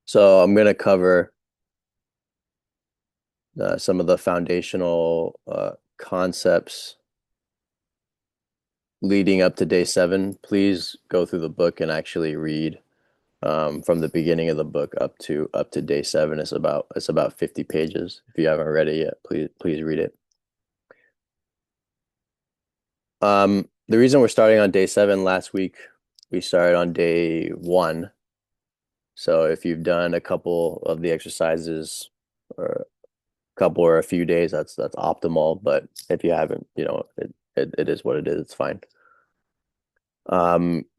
So I'm going to cover some of the foundational concepts leading up to day 7. Please go through the book and actually read from the beginning of the book up to day 7. It's about 50 pages. If you haven't read it yet, please read it. The reason we're starting on day 7, last week we started on day 1. So if you've done a couple of the exercises or couple or a few days, that's optimal. But if you haven't, it is what it is. It's fine.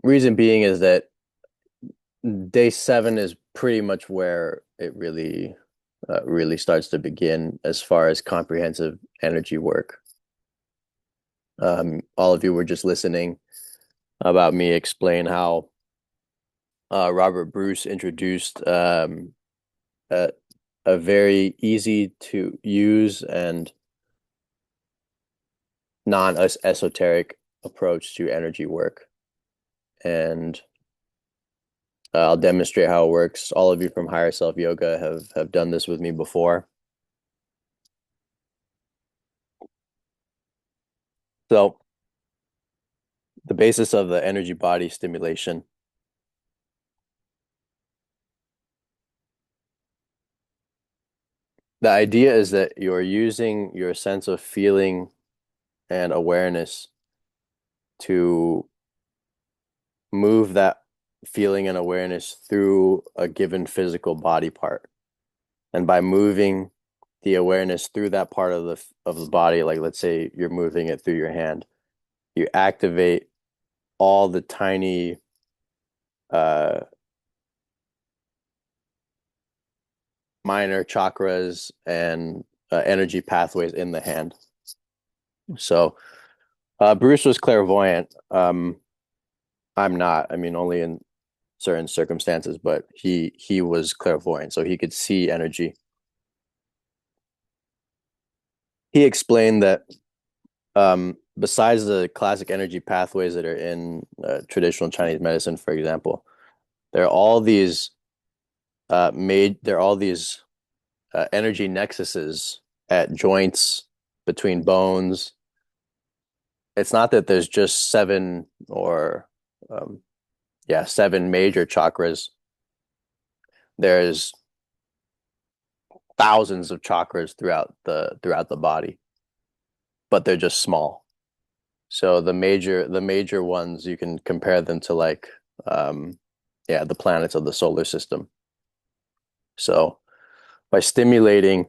Reason being is that day 7 is pretty much where it really starts to begin as far as comprehensive energy work. All of you were just listening about me explain how Robert Bruce introduced a, a very easy to use and non-esoteric approach to energy work. And I'll demonstrate how it works. All of you from Higher Self Yoga have done this with me before. So the basis of the energy body stimulation. The idea is that you're using your sense of feeling and awareness to move that feeling and awareness through a given physical body part. And by moving the awareness through that part of the body, like let's say you're moving it through your hand, you activate all the tiny uh, minor chakras and energy pathways in the hand. So Bruce was clairvoyant. I'm not. I mean, only in certain circumstances, but he was clairvoyant, so he could see energy. He explained that besides the classic energy pathways that are in traditional Chinese medicine, for example, there are all these energy nexuses at joints between bones. It's not that there's just um, seven major chakras. There's thousands of chakras throughout the body, but they're just small. So the major ones you can compare them to like the planets of the solar system. So by stimulating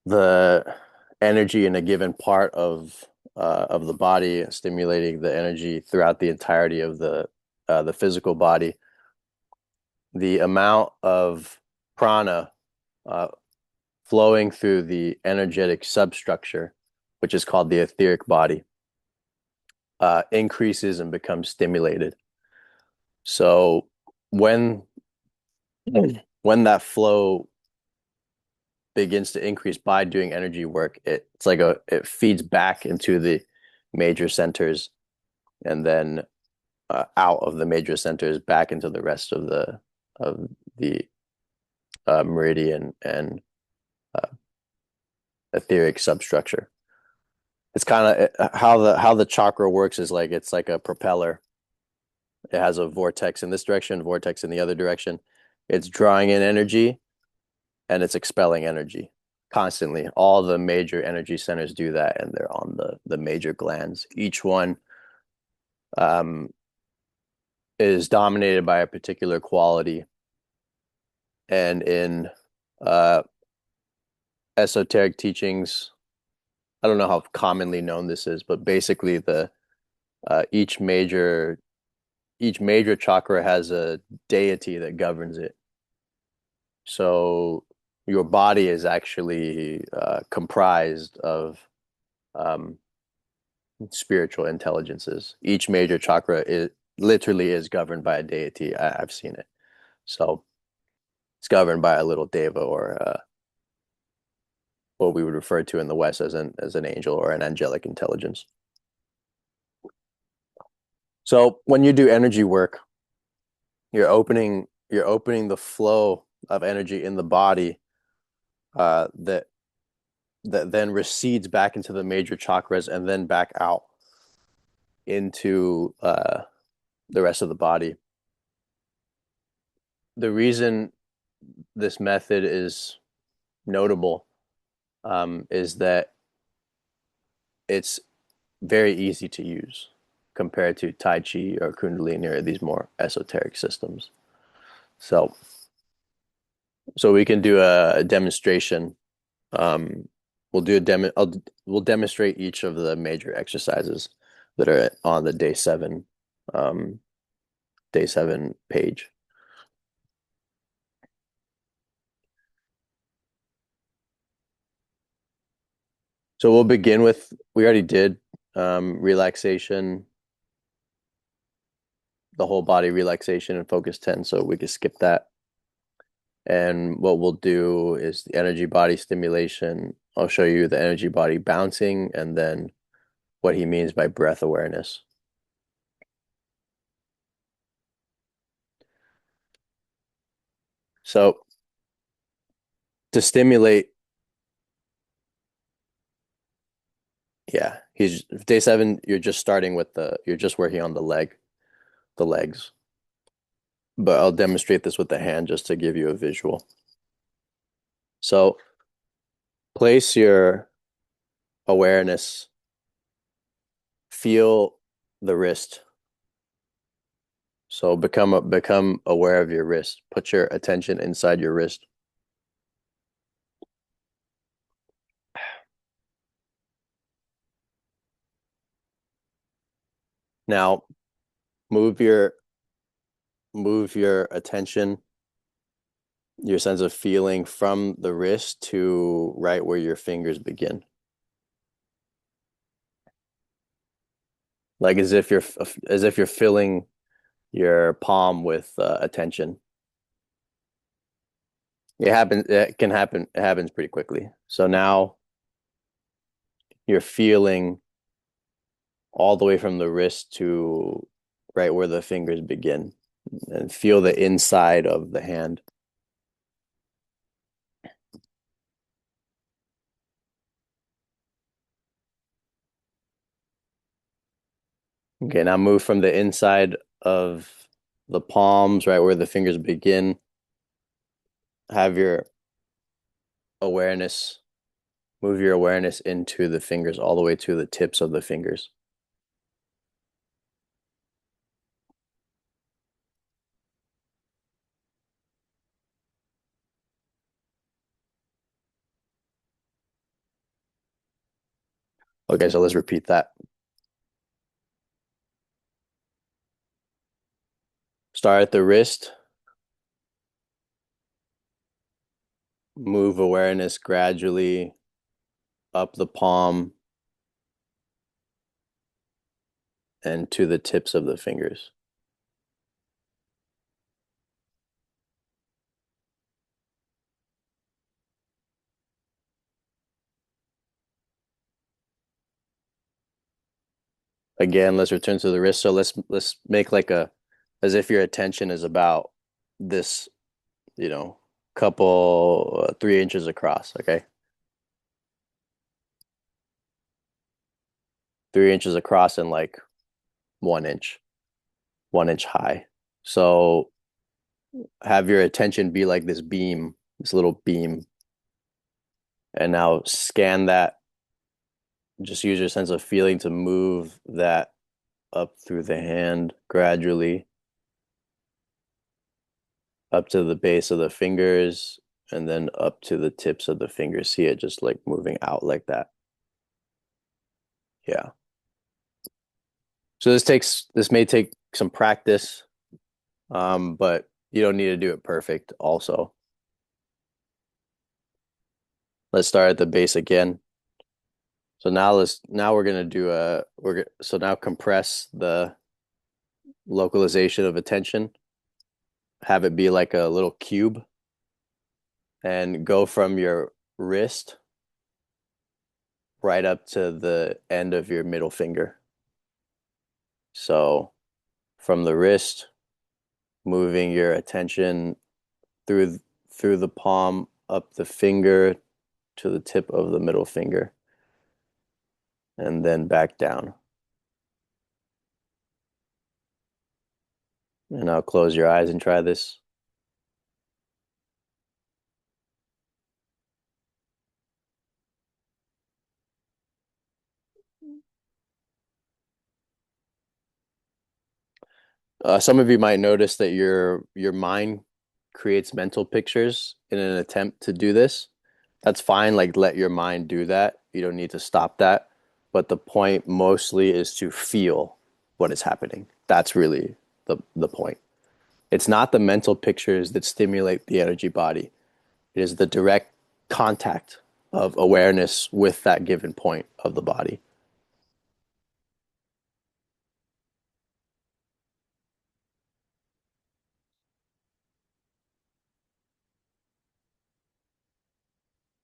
the energy in a given part of the body, stimulating the energy throughout the entirety of the physical body, the amount of prana uh, flowing through the energetic substructure, which is called the etheric body, increases and becomes stimulated. So when when that flow begins to increase by doing energy work, it feeds back into the major centers and then out of the major centers back into the rest of the meridian and uh, etheric substructure. It's kind of how the chakra works is like it's like a propeller. It has a vortex in this direction, vortex in the other direction. It's drawing in energy and it's expelling energy constantly. All the major energy centers do that, and they're on the major glands. Each one um, is dominated by a particular quality, and in uh, esoteric teachings, I don't know how commonly known this is, but basically the uh, each major each major chakra has a deity that governs it. So your body is actually comprised of um, spiritual intelligences. Each major chakra literally is governed by a deity. I've seen it. So it's governed by a little deva or what we would refer to in the West as an angel or an angelic intelligence. So when you do energy work, you're opening you're opening the flow of energy in the body that then recedes back into the major chakras and then back out into the rest of the body. The reason this method is notable is that it's very easy to use compared to Tai Chi or Kundalini or these more esoteric systems. So, so we can do a demonstration. We'll do a we'll demonstrate each of the major exercises that are on the um, day seven page. So we'll begin with, we already did relaxation, the whole body relaxation and focus 10, so we could skip that. And what we'll do is the energy body stimulation. I'll show you the energy body bouncing and then what he means by breath awareness. So to stimulate, yeah, he's day seven, you're just starting with you're just working on the legs. But I'll demonstrate this with the hand just to give you a visual. So place your awareness, feel the wrist. So become aware of your wrist. Put your attention inside your wrist. Now move your move your attention, your sense of feeling from the wrist to right where your fingers begin. Like as if you're filling your palm with attention. It can happen. It happens pretty quickly. So now you're feeling all the way from the wrist to right where the fingers begin and feel the inside of the hand. Okay, now move from the inside of the palms, right where the fingers begin. Have your awareness, move your awareness into the fingers all the way to the tips of the fingers. Okay, so let's repeat that. Start at the wrist, move awareness gradually up the palm and to the tips of the fingers. Again, let's return to the wrist. So let's make like a as if your attention is about this, couple 3 inches across, okay? 3 inches across and like 1 inch, 1 inch high. So have your attention be like this beam, this little beam, and now scan that. Just use your sense of feeling to move that up through the hand gradually up to the base of the fingers and then up to the tips of the fingers. See it just like moving out like that. Yeah. So this may take some practice, but you don't need to do it perfect also. Let's start at the base again. So now we're gonna do so now compress the localization of attention, have it be like a little cube, and go from your wrist right up to the end of your middle finger. So from the wrist, moving your attention through through the palm, up the finger to the tip of the middle finger, and then back down. And now close your eyes and try this. Some of you might notice that your mind creates mental pictures in an attempt to do this. That's fine, like let your mind do that. You don't need to stop that. But the point mostly is to feel what is happening. That's really the point. It's not the mental pictures that stimulate the energy body. It is the direct contact of awareness with that given point of the body.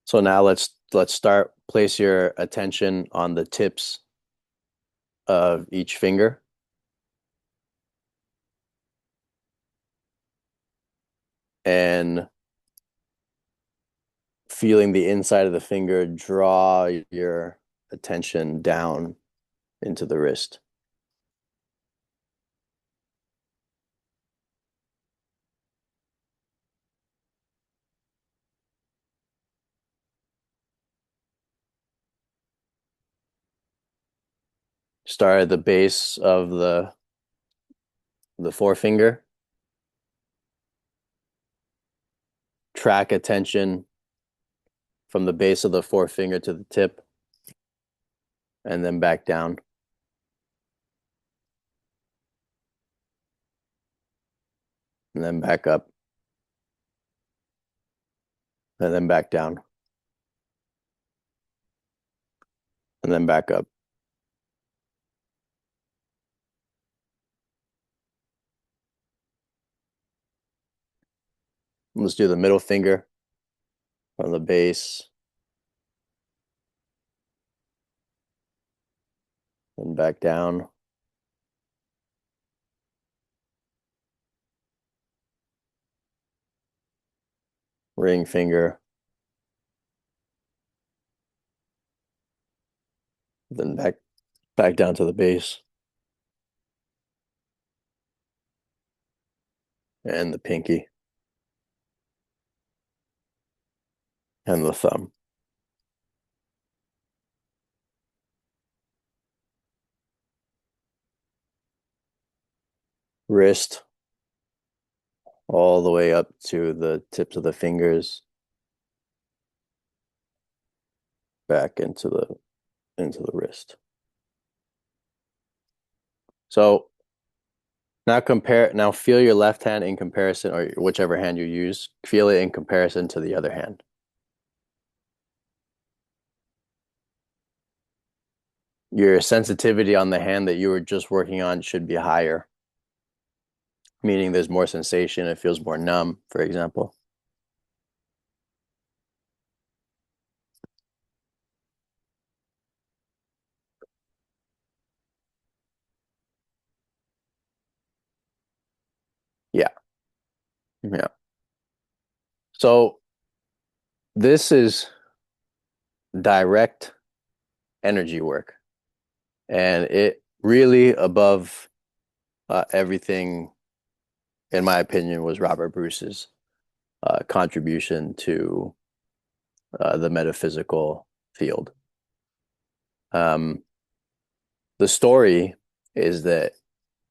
So now let's start. Place your attention on the tips of each finger and feeling the inside of the finger draw your attention down into the wrist. Start at the base of the forefinger. Track attention from the base of the forefinger to the tip, and then back down. And then back up. And then back down. And then back up. Let's do the middle finger from the base and back down. Ring finger. Then back down to the base. And the pinky. And the thumb. Wrist all the way up to the tips of the fingers. Back into the wrist. So now feel your left hand in comparison, or whichever hand you use, feel it in comparison to the other hand. Your sensitivity on the hand that you were just working on should be higher, meaning there's more sensation, it feels more numb, for example. Yeah. Yeah. So this is direct energy work, and it really above everything, in my opinion, was Robert Bruce's contribution to the metaphysical field. Um, the story is that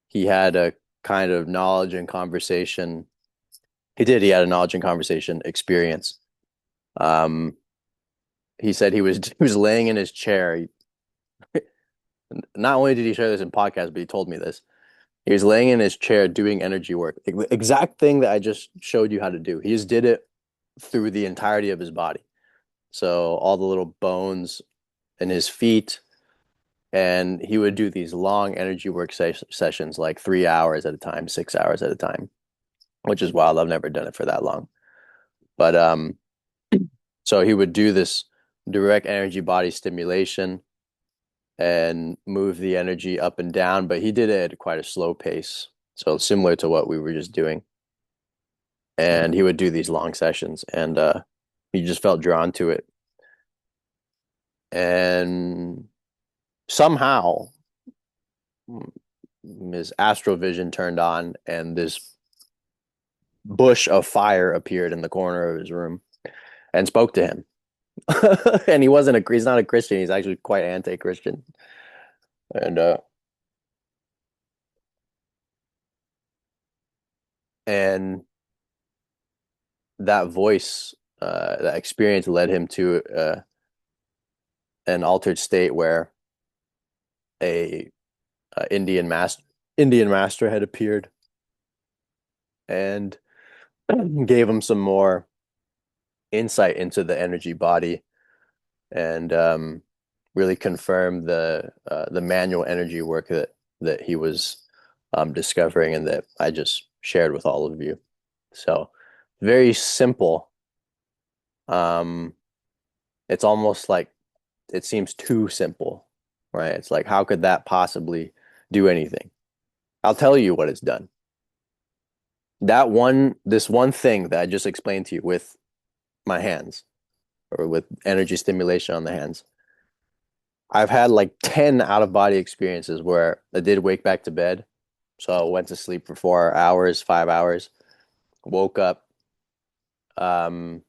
he had a kind of knowledge and conversation. He had a knowledge and conversation experience. Um, he said he was laying in his chair. Not only did he share this in podcast, but he told me this. He was laying in his chair doing energy work. The exact thing that I just showed you how to do. He just did it through the entirety of his body. So all the little bones in his feet, and he would do these long energy work sessions, like 3 hours at a time, 6 hours at a time, which is wild. I've never done it for that long. But so he would do this direct energy body stimulation and move the energy up and down, but he did it at quite a slow pace. So similar to what we were just doing. And he would do these long sessions, and he just felt drawn to it. And somehow his astral vision turned on, and this bush of fire appeared in the corner of his room and spoke to him. And he's not a Christian. He's actually quite anti-Christian. And and that voice, that experience led him to an altered state where a, Indian master had appeared and gave him some more insight into the energy body, and really confirmed the manual energy work that he was discovering, and that I just shared with all of you. So very simple. Um, it's almost like it seems too simple, right? It's like, how could that possibly do anything? I'll tell you what it's done. This one thing that I just explained to you with my hands, or with energy stimulation on the hands. I've had like 10 out of body experiences where I did wake back to bed. So I went to sleep for 4 hours, 5 hours, woke up, um,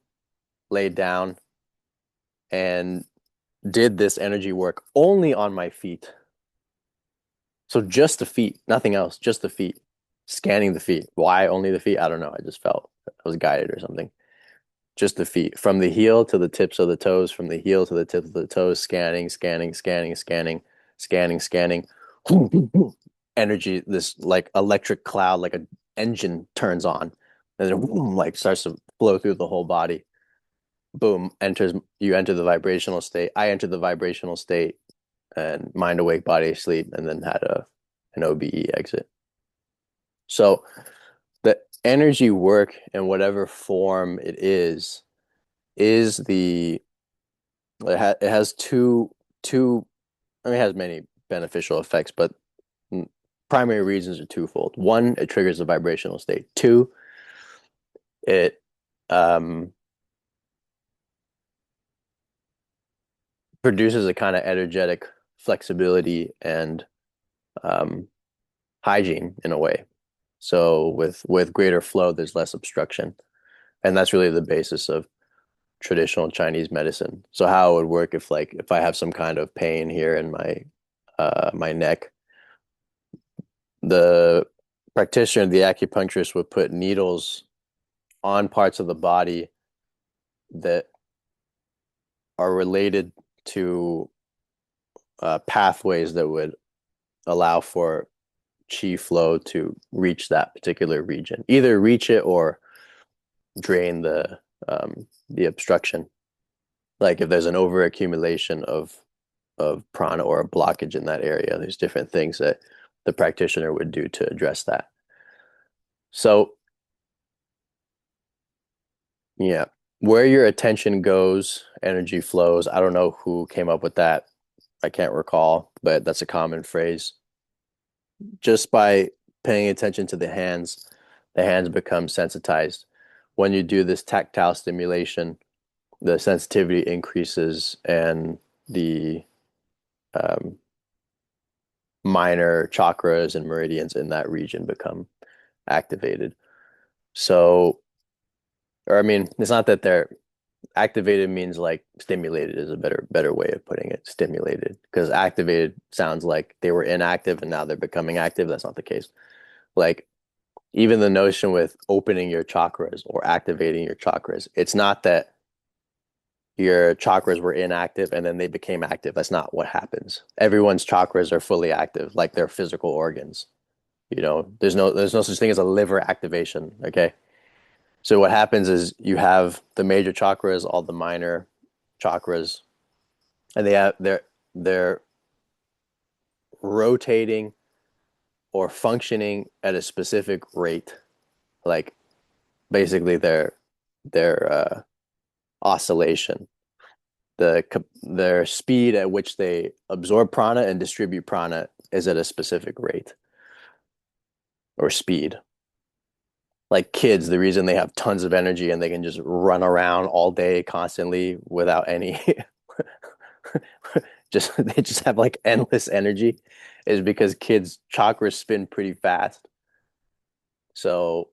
laid down, and did this energy work only on my feet. So just the feet, nothing else, just the feet, scanning the feet. Why only the feet? I don't know. I just felt I was guided or something. Just the feet, from the heel to the tips of the toes, from the heel to the tip of the toes, scanning, scanning, scanning, scanning, scanning, scanning. Energy, this like electric cloud, like an engine turns on, and then like starts to flow through the whole body. Boom, you enter the vibrational state. I entered the vibrational state, and mind awake, body asleep, and then had an OBE exit. So the energy work, in whatever form it is it has two I mean, it has many beneficial effects, but primary reasons are twofold. One, it triggers the vibrational state. Two, it um, produces a kind of energetic flexibility and um, hygiene in a way. So with greater flow, there's less obstruction, and that's really the basis of traditional Chinese medicine. So how it would work, if I have some kind of pain here in my neck, the practitioner, the acupuncturist, would put needles on parts of the body that are related to pathways that would allow for chi flow to reach that particular region, either reach it or drain the obstruction. Like if there's an overaccumulation of prana or a blockage in that area, there's different things that the practitioner would do to address that. So yeah, where your attention goes, energy flows. I don't know who came up with that. I can't recall, but that's a common phrase. Just by paying attention to the hands become sensitized. When you do this tactile stimulation, the sensitivity increases, and the um, minor chakras and meridians in that region become activated. So, or I mean, it's not that they're activated, means like stimulated is a better way of putting it. Stimulated, because activated sounds like they were inactive and now they're becoming active. That's not the case. Like even the notion with opening your chakras or activating your chakras, it's not that your chakras were inactive and then they became active. That's not what happens. Everyone's chakras are fully active, like their physical organs. There's no such thing as a liver activation. Okay. So what happens is you have the major chakras, all the minor chakras, and they're rotating or functioning at a specific rate. Like basically their oscillation, their speed at which they absorb prana and distribute prana is at a specific rate. or speed. Like kids, the reason they have tons of energy and they can just run around all day constantly without any just they just have like endless energy is because kids' chakras spin pretty fast. So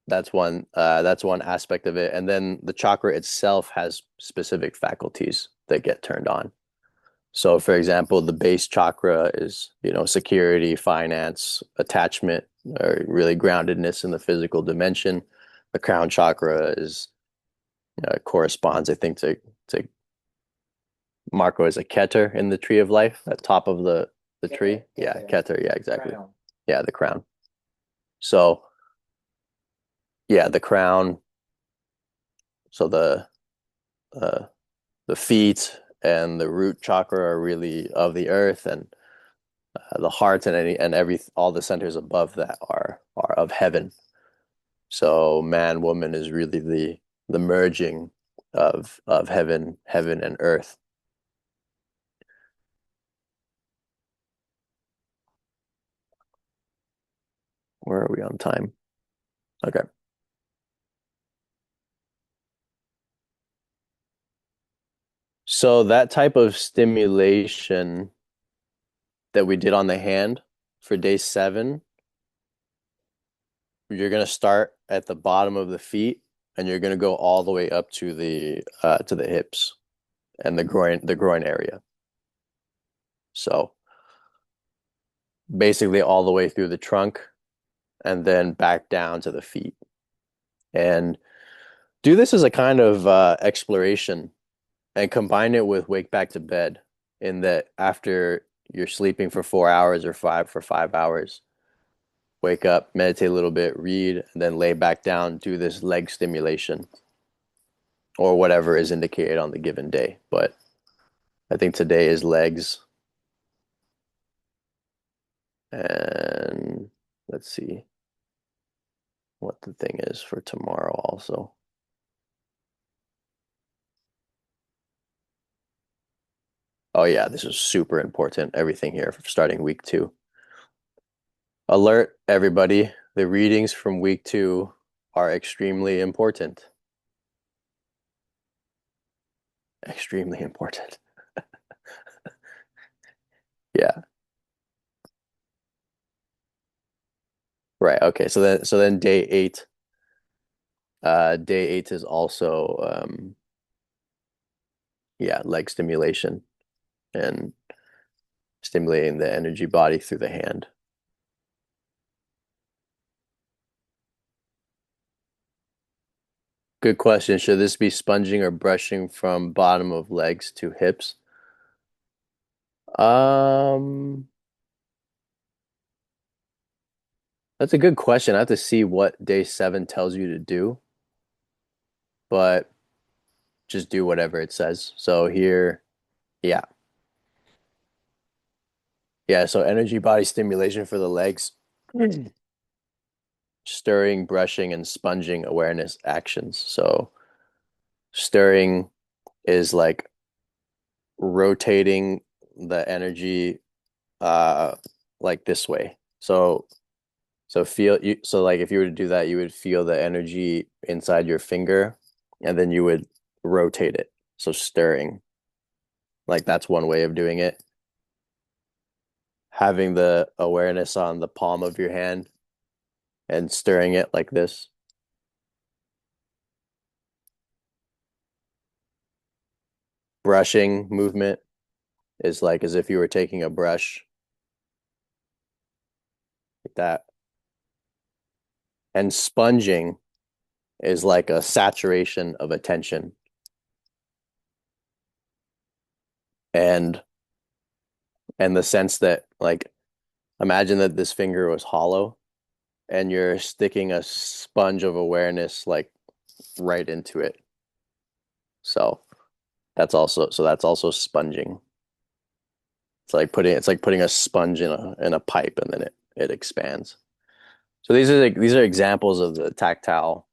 that's one aspect of it. And then the chakra itself has specific faculties that get turned on. So for example, the base chakra is, security, finance, attachment, or really groundedness in the physical dimension. The crown chakra is corresponds, I think, to Marco is a Keter in the tree of life, at top of the tree. Yeah, Keter. Yeah, exactly. Crown. Yeah, the crown. So yeah, the crown. So uh, the feet and the root chakra are really of the earth, and the heart and every all the centers above that are of heaven. So man, woman is really the merging of heaven and earth. Where are we on time? Okay. So that type of stimulation that we did on the hand for day 7, you're gonna start at the bottom of the feet and you're gonna go all the way up to the hips and the groin area. So basically all the way through the trunk and then back down to the feet. And do this as a kind of exploration and combine it with wake back to bed in that after you're sleeping for 4 hours or 5 hours, wake up, meditate a little bit, read, and then lay back down, do this leg stimulation or whatever is indicated on the given day. But I think today is legs. And let's see what the thing is for tomorrow also. Oh yeah, this is super important. Everything here starting week 2. Alert everybody. The readings from week 2 are extremely important. Extremely important. Yeah. Right. Okay. So then day 8 is also yeah, leg stimulation and stimulating the energy body through the hand. Good question. Should this be sponging or brushing from bottom of legs to hips? Um, that's a good question. I have to see what day 7 tells you to do, but just do whatever it says. So here, yeah. Yeah, so energy body stimulation for the legs, stirring, brushing, and sponging awareness actions. So stirring is like rotating the energy like this way. So like if you were to do that, you would feel the energy inside your finger and then you would rotate it. So stirring. Like that's one way of doing it. Having the awareness on the palm of your hand and stirring it like this. Brushing movement is like as if you were taking a brush like that. And sponging is like a saturation of attention. And the sense that like imagine that this finger was hollow and you're sticking a sponge of awareness like right into it. So that's also sponging. It's like putting a sponge in a pipe and then it expands. So these are examples of the tactile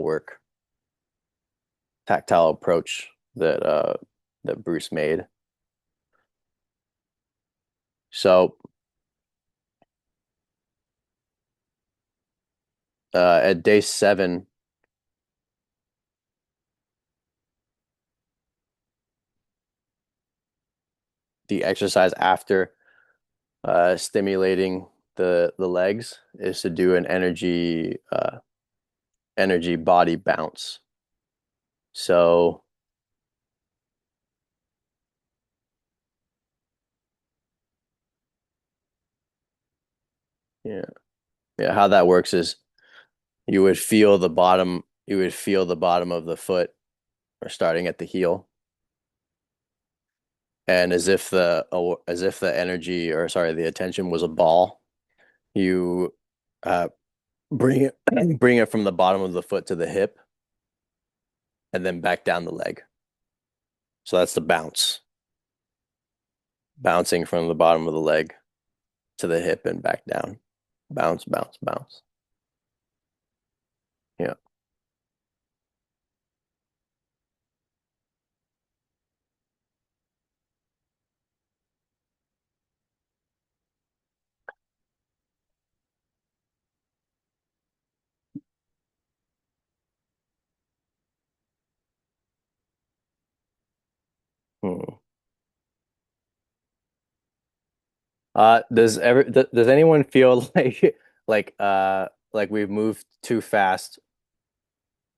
work, tactile approach that Bruce made. So At day 7, the exercise after stimulating the legs is to do an energy body bounce. So yeah, yeah, how that works is you would feel the bottom of the foot or starting at the heel, and as if the energy or sorry, the attention was a ball, you uh bring it bring it from the bottom of the foot to the hip and then back down the leg. So that's the bounce. Bouncing from the bottom of the leg to the hip and back down. Bounce, bounce, bounce. Yeah. Hmm. Does anyone feel like we've moved too fast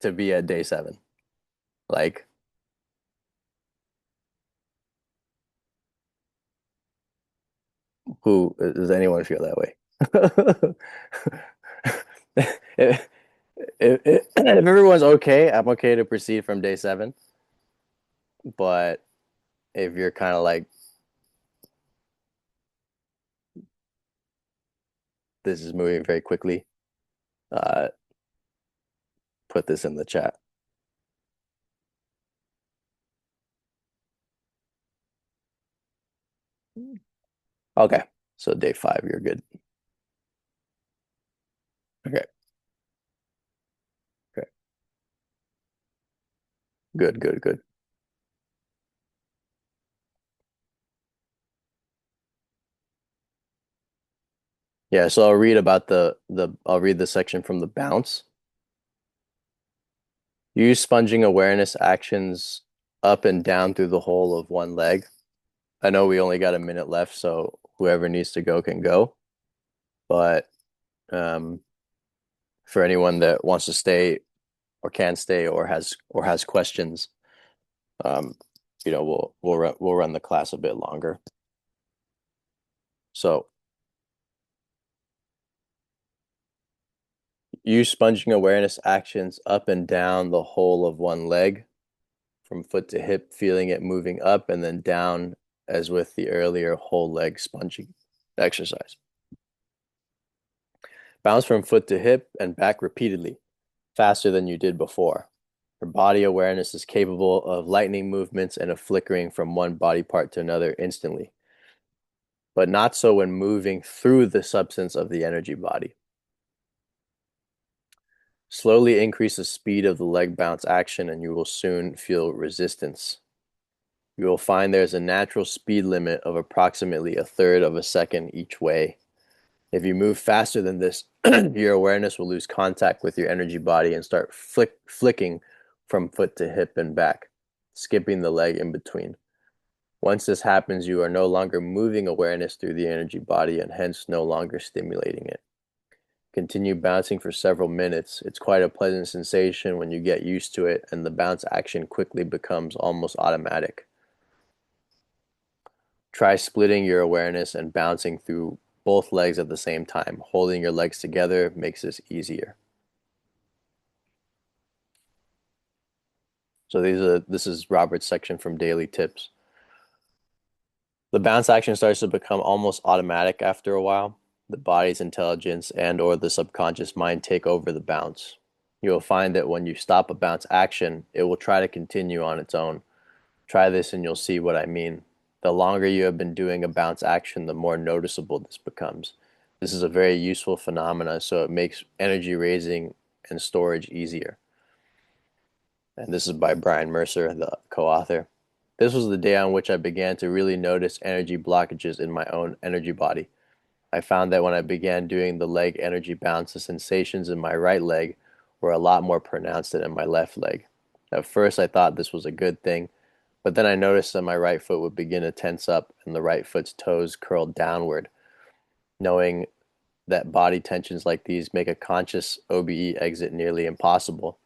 to be at day 7? Like who does anyone feel that way? If, if everyone's okay, I'm okay to proceed from day 7. But if you're kind of like this is moving very quickly, uh, put this in the chat. Okay, so day 5, you're good. Okay, okay, good, good, good. Yeah, so I'll read the section from the bounce. Use sponging awareness actions up and down through the whole of one leg. I know we only got a minute left, so whoever needs to go can go. But um, for anyone that wants to stay or can stay or has questions, um, we'll run the class a bit longer. So use sponging awareness actions up and down the whole of one leg, from foot to hip, feeling it moving up and then down as with the earlier whole leg sponging exercise. Bounce from foot to hip and back repeatedly, faster than you did before. Your body awareness is capable of lightning movements and of flickering from one body part to another instantly, but not so when moving through the substance of the energy body. Slowly increase the speed of the leg bounce action and you will soon feel resistance. You will find there's a natural speed limit of approximately a third of a second each way. If you move faster than this, your awareness will lose contact with your energy body and start flicking from foot to hip and back, skipping the leg in between. Once this happens, you are no longer moving awareness through the energy body and hence no longer stimulating it. Continue bouncing for several minutes. It's quite a pleasant sensation when you get used to it, and the bounce action quickly becomes almost automatic. Try splitting your awareness and bouncing through both legs at the same time. Holding your legs together makes this easier. So this is Robert's section from Daily Tips. The bounce action starts to become almost automatic after a while. The body's intelligence and or the subconscious mind take over the bounce. You will find that when you stop a bounce action, it will try to continue on its own. Try this and you'll see what I mean. The longer you have been doing a bounce action, the more noticeable this becomes. This is a very useful phenomena, so it makes energy raising and storage easier. And this is by Brian Mercer, the co-author. This was the day on which I began to really notice energy blockages in my own energy body. I found that when I began doing the leg energy bounce, the sensations in my right leg were a lot more pronounced than in my left leg. At first, I thought this was a good thing, but then I noticed that my right foot would begin to tense up and the right foot's toes curled downward. Knowing that body tensions like these make a conscious OBE exit nearly impossible,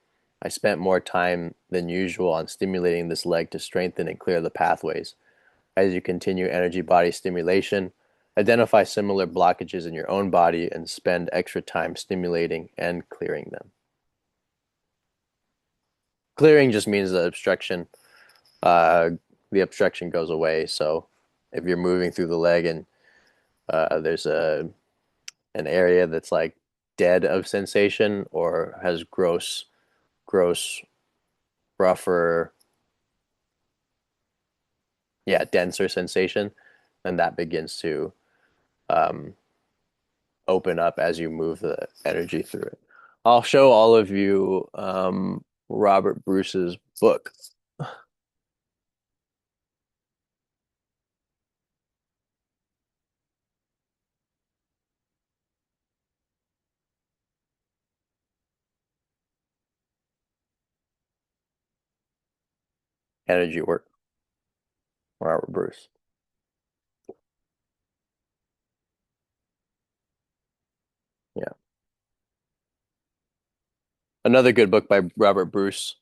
I spent more time than usual on stimulating this leg to strengthen and clear the pathways. As you continue energy body stimulation, identify similar blockages in your own body and spend extra time stimulating and clearing them. Clearing just means uh, the obstruction goes away. So if you're moving through the leg and there's an area that's like dead of sensation or has gross, rougher, yeah, denser sensation, then that begins to um, open up as you move the energy through it. I'll show all of you Robert Bruce's book. Energy Work, Robert Bruce. Yeah. Another good book by Robert Bruce.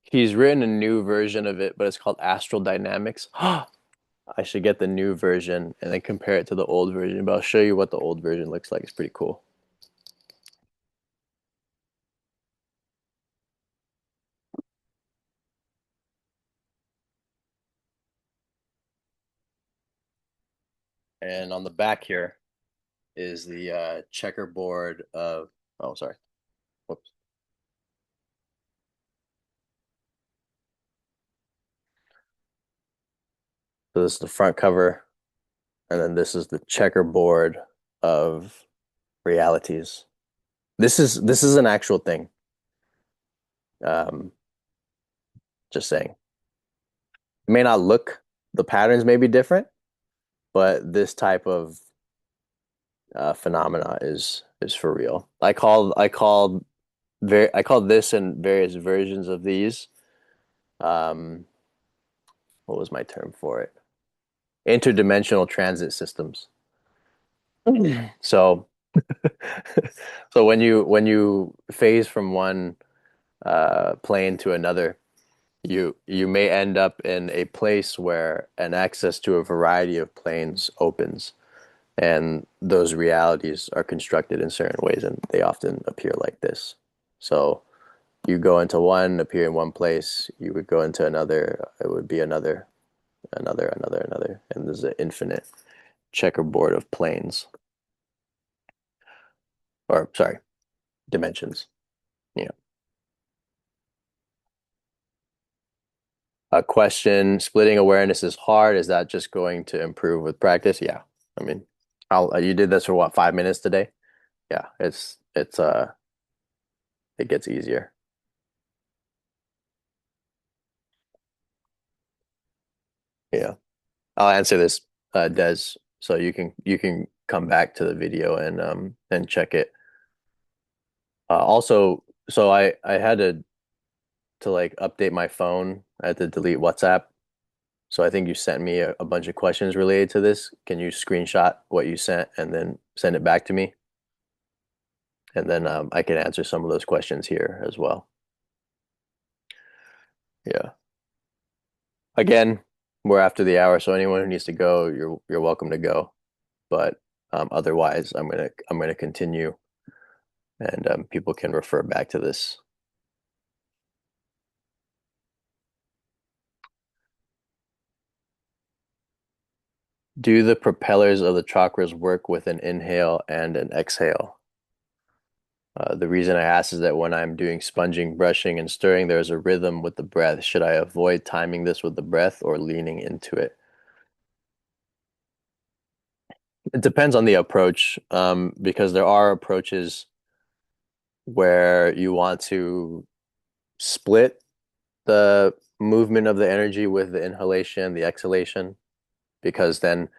He's written a new version of it, but it's called Astral Dynamics. I should get the new version and then compare it to the old version, but I'll show you what the old version looks like. It's pretty cool. And on the back here is the checkerboard of, oh, sorry. Whoops. So this is the front cover, and then this is the checkerboard of realities. This is an actual thing. Um, just saying. It may not look, the patterns may be different, but this type of phenomena is for real. I called this and various versions of these. Um, what was my term for it? Interdimensional transit systems. So, so when you phase from one plane to another, you may end up in a place where an access to a variety of planes opens, and those realities are constructed in certain ways, and they often appear like this. So you go into one, appear in one place, you would go into another, it would be another, and there's an infinite checkerboard of planes, or sorry, dimensions. Yeah. A question, splitting awareness is hard. Is that just going to improve with practice? Yeah. I mean, you did this for what, 5 minutes today? Yeah, it gets easier. Yeah. I'll answer this, Des, so you can come back to the video and check it. Also, so I had to like update my phone. I had to delete WhatsApp. So I think you sent me a bunch of questions related to this. Can you screenshot what you sent and then send it back to me? And then I can answer some of those questions here as well. Yeah. Again, we're after the hour, so anyone who needs to go, you're welcome to go. But otherwise, I'm gonna continue, and people can refer back to this. Do the propellers of the chakras work with an inhale and an exhale? The reason I ask is that when I'm doing sponging, brushing, and stirring, there's a rhythm with the breath. Should I avoid timing this with the breath or leaning into it? It depends on the approach, because there are approaches where you want to split the movement of the energy with the inhalation, the exhalation, because then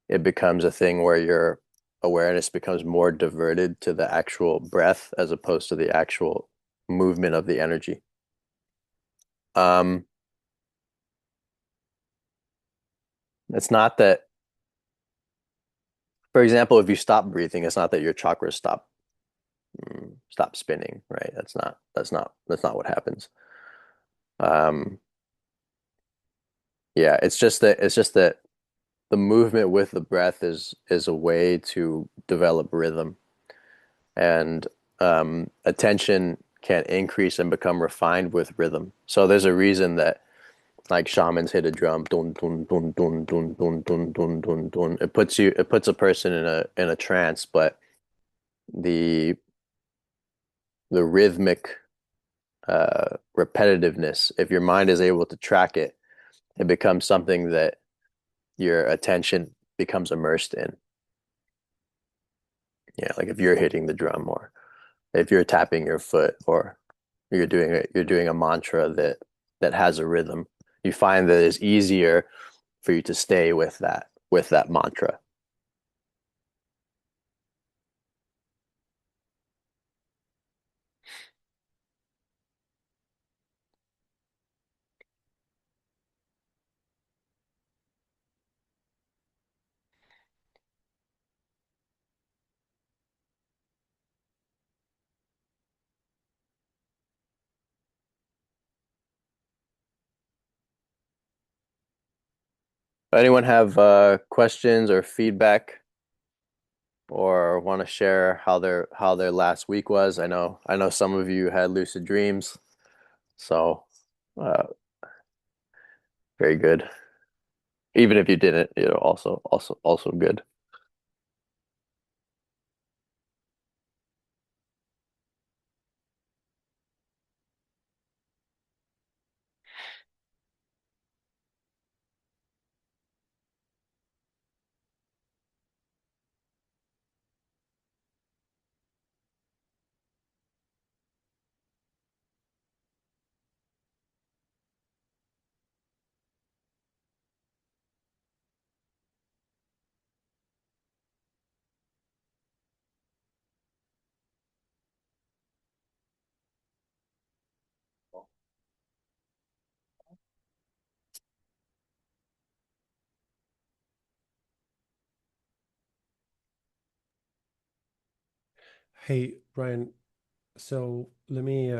it becomes a thing where you're awareness becomes more diverted to the actual breath as opposed to the actual movement of the energy. Um, it's not that, for example, if you stop breathing, it's not that your chakras stop spinning, right? That's not what happens. Um, yeah, it's just that the movement with the breath is a way to develop rhythm, and attention can increase and become refined with rhythm. So there's a reason that like shamans hit a drum, dun dun dun dun dun dun dun dun dun dun. It puts a person in a trance, but the the rhythmic repetitiveness, if your mind is able to track it, it becomes something that your attention becomes immersed in. Yeah, like if you're hitting the drum, or if you're tapping your foot, or you're doing a mantra that has a rhythm, you find that it's easier for you to stay with that mantra. Anyone have questions or feedback, or want to share how their last week was? I know some of you had lucid dreams, so uh, very good. Even if you didn't, also good. Hey, Brian, so let me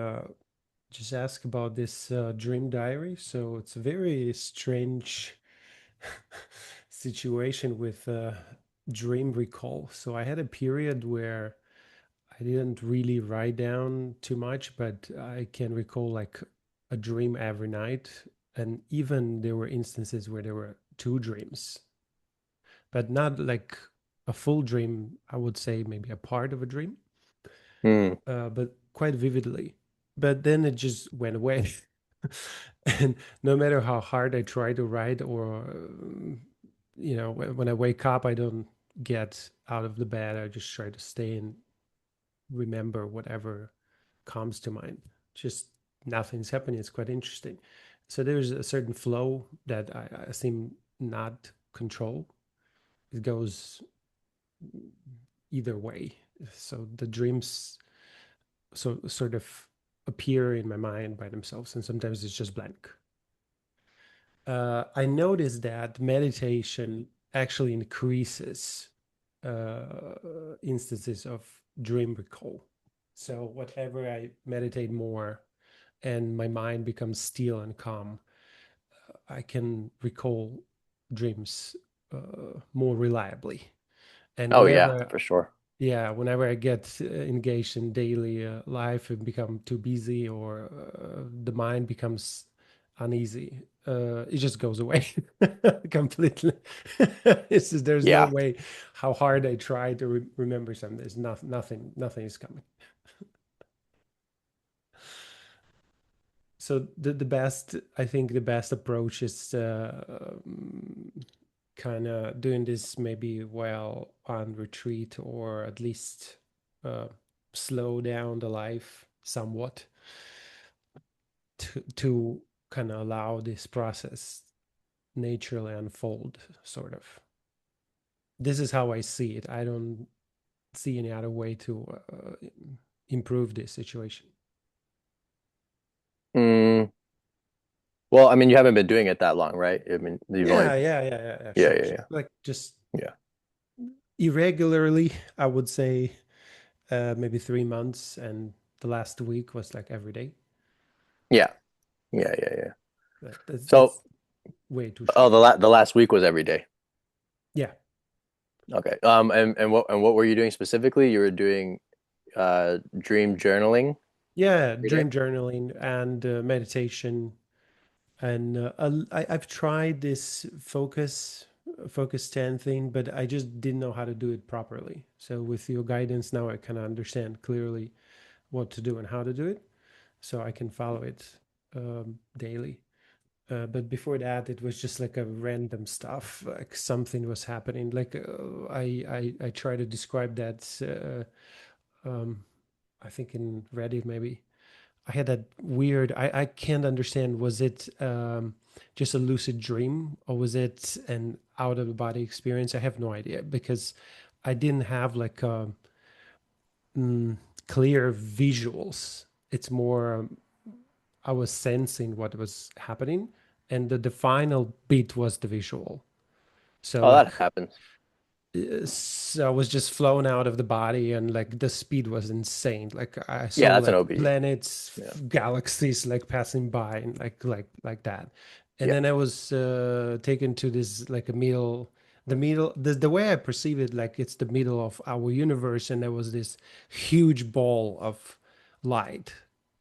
just ask about this dream diary. So it's a very strange situation with dream recall. So I had a period where I didn't really write down too much, but I can recall like a dream every night. And even there were instances where there were two dreams, but not like a full dream. I would say maybe a part of a dream, Hmm. but quite vividly. But then it just went away. And no matter how hard I try to write, or, when I wake up, I don't get out of the bed. I just try to stay and remember whatever comes to mind. Just nothing's happening. It's quite interesting. So there's a certain flow that I seem not control. It goes either way. So the dreams sort of appear in my mind by themselves, and sometimes it's just blank. I noticed that meditation actually increases instances of dream recall. So whatever I meditate more and my mind becomes still and calm, I can recall dreams more reliably. And Oh yeah, whenever for sure. Yeah, whenever I get engaged in daily life and become too busy, or the mind becomes uneasy, it just goes away completely. There's no Yeah, way, how hard I try to remember something. There's nothing is coming. So I think the best approach is kind of doing this maybe while on retreat, or at least uh, slow down the life somewhat to kind of allow this process naturally unfold, sort of. This is how I see it. I don't see any other way to improve this situation. Mm, well, I mean, you haven't been doing it that long, right? I mean, you've only, Yeah, yeah, sure, yeah, sure. yeah, Like just yeah, irregularly, I would say maybe 3 months, and the last week was like every day. yeah, yeah, yeah, yeah. So, That's way too oh, short. the last week was every day. Yeah, Okay. And what were you doing specifically? You were doing dream journaling yeah, every day? dream journaling and meditation. And I've tried this focus 10 thing, but I just didn't know how to do it properly. So with your guidance now, I kind of understand clearly what to do and how to do it, so I can follow it daily. But before that, it was just like a random stuff, like something was happening. Like I try to describe that. I think in Reddit maybe I had that weird. I can't understand. Was it just a lucid dream, or was it an out of the body experience? I have no idea because I didn't have like mm, clear visuals. It's more I was sensing what was happening, and the final bit was the visual. So Oh, that like happens. so I was just flown out of the body, and like the speed was insane. Like I saw Yeah, that's an like OBE. planets, Yeah, galaxies like passing by, and like that. And yeah. then I was taken to this like a middle, the way I perceive it, like it's the middle of our universe, and there was this huge ball of light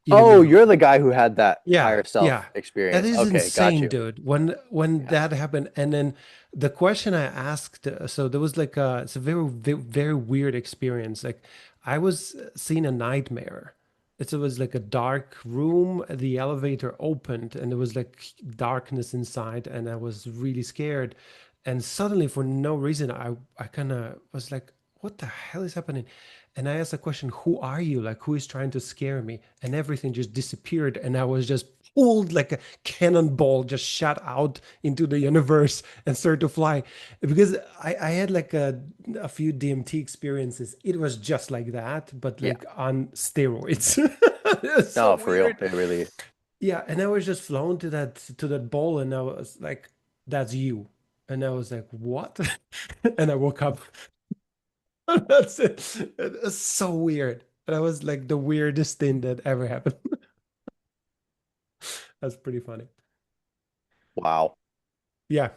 in the Oh, middle. you're the guy who had that Yeah, higher yeah. self That experience. is Okay, got insane, you. dude. When Yeah. that happened, and then the question I asked, so there was like it's a very weird experience. Like I was seeing a nightmare. It was like a dark room. The elevator opened, and there was like darkness inside, and I was really scared. And suddenly, for no reason, I kind of was like, "What the hell is happening?" And I asked the question, "Who are you? Like, who is trying to scare me?" And everything just disappeared, and I was just pulled like a cannonball, just shot out into the universe and started to fly. Because I had like a few DMT experiences. It was just like that, but Yeah. like on steroids. It's so No, for real. weird. It really. Yeah, and I was just flown to that ball, and I was like, "That's you." And I was like, "What?" And I woke up. That's it. It's so weird. That was like the weirdest thing that ever happened. That's pretty funny. Wow. Yeah.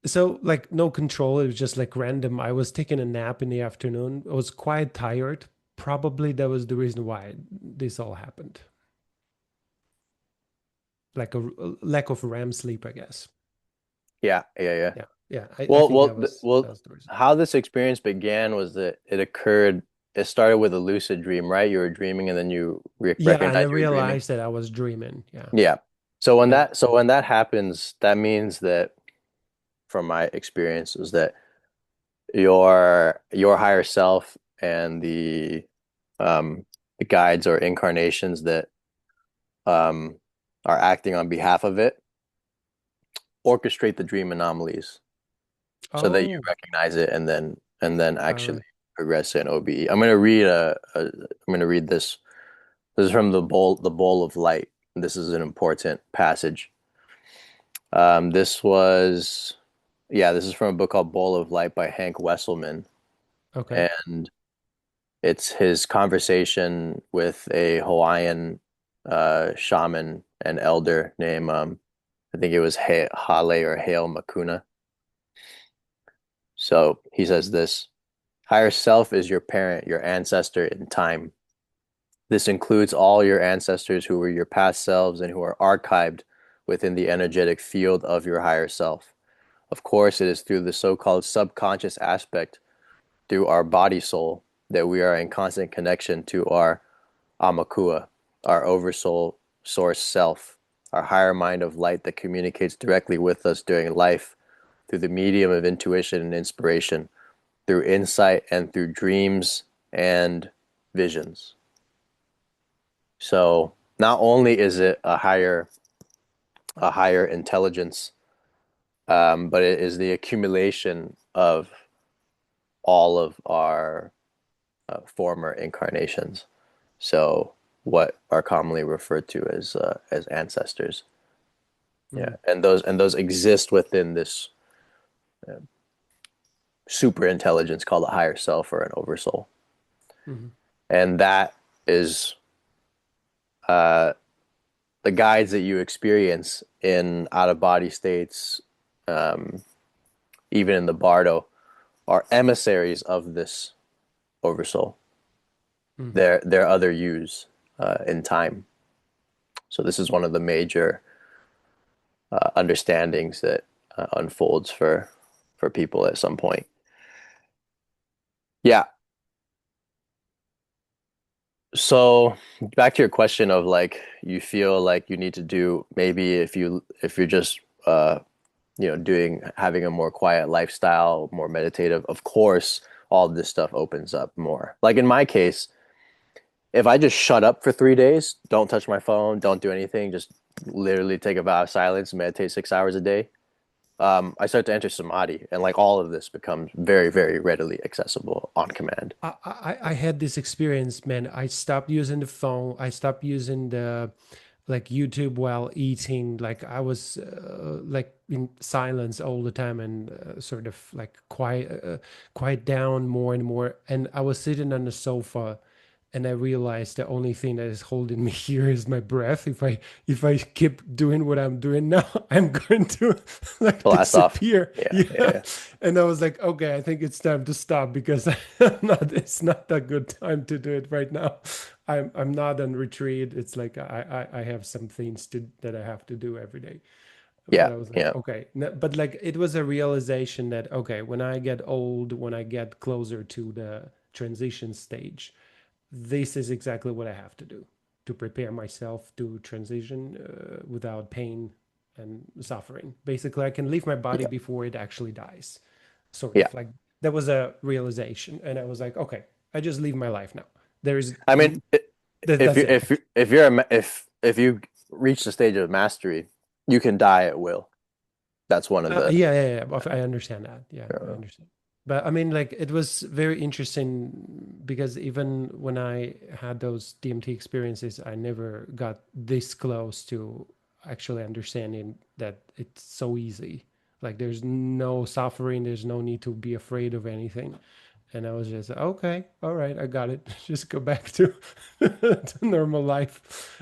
So like no control. It was just like random. I was taking a nap in the afternoon. I was quite tired. Probably that was the reason why this all happened. Like a lack of REM sleep, I guess. Yeah, yeah, yeah. Yeah. Yeah. I Well, think that well, was the reason. how this experience began was that it occurred. It started with a lucid dream, right? You were dreaming, and then you Yeah, and I recognized you were dreaming. realized that I was dreaming. Yeah. Yeah. Yeah. So when that happens, that means that, from my experience, is that your higher self and the guides or incarnations that um are acting on behalf of it orchestrate the dream anomalies so that you Oh, recognize it and then actually uh, progress in OBE. I'm gonna read this. This is from the bowl of light. This is an important passage. This was yeah, this is from a book called Bowl of Light by Hank Wesselman, okay. and it's his conversation with a Hawaiian shaman and elder named I think it was Hale or Hale Makuna. So he says this: higher self is your parent, your ancestor in time. This includes all your ancestors who were your past selves and who are archived within the energetic field of your higher self. Of course, it is through the so-called subconscious aspect, through our body soul, that we are in constant connection to our Amakua, our oversoul source self, our higher mind of light that communicates directly with us during life through the medium of intuition and inspiration, through insight and through dreams and visions. So not only is it a higher intelligence, but it is the accumulation of all of our former incarnations. So what are commonly referred to as ancestors. Mm-hmm. Yeah, and those exist within this super intelligence called a higher self or an oversoul, Mm-hmm. and that is uh, the guides that you experience in out of body states, um, even in the bardo, are emissaries of this oversoul. Mm-hmm. They're other yous in time. So this is one of the major understandings that unfolds for people at some point. Yeah. So back to your question of like you feel like you need to do maybe if you're just doing having a more quiet lifestyle, more meditative, of course all of this stuff opens up more. Like in my case, if I just shut up for 3 days, don't touch my phone, don't do anything, just literally take a vow of silence, meditate 6 hours a day, I start to enter samadhi, and like all of this becomes very, very readily accessible on command. I had this experience, man. I stopped using the phone. I stopped using the like YouTube while eating. Like I was like in silence all the time and sort of like quiet down more and more. And I was sitting on the sofa and I realized the only thing that is holding me here is my breath. If I keep doing what I'm doing now, I'm going to like Blast off. disappear. Yeah, yeah, Yeah. yeah. And I was like, okay, I think it's time to stop because it's not a good time to do it right now. I'm not on retreat. It's like I have some things to that I have to do every day. Yeah, But I was like, yeah, okay. But like it was a realization that okay, when I get old, when I get closer to the transition stage, this is exactly what I have to do to prepare myself to transition without pain and suffering. Basically, I can leave my body yeah, before it actually dies. Sort yeah. of like that was a realization, and I was like, okay, I just live my life now. There is I mean, if that's you it. if you reach the stage of mastery, you can die at will. That's one of the Yeah. I understand that. Yeah, I uh, understand. But I mean, like, it was very interesting because even when I had those DMT experiences, I never got this close to actually understanding that it's so easy. Like, there's no suffering, there's no need to be afraid of anything. And I was just, okay, all right, I got it. Just go back to, to normal life.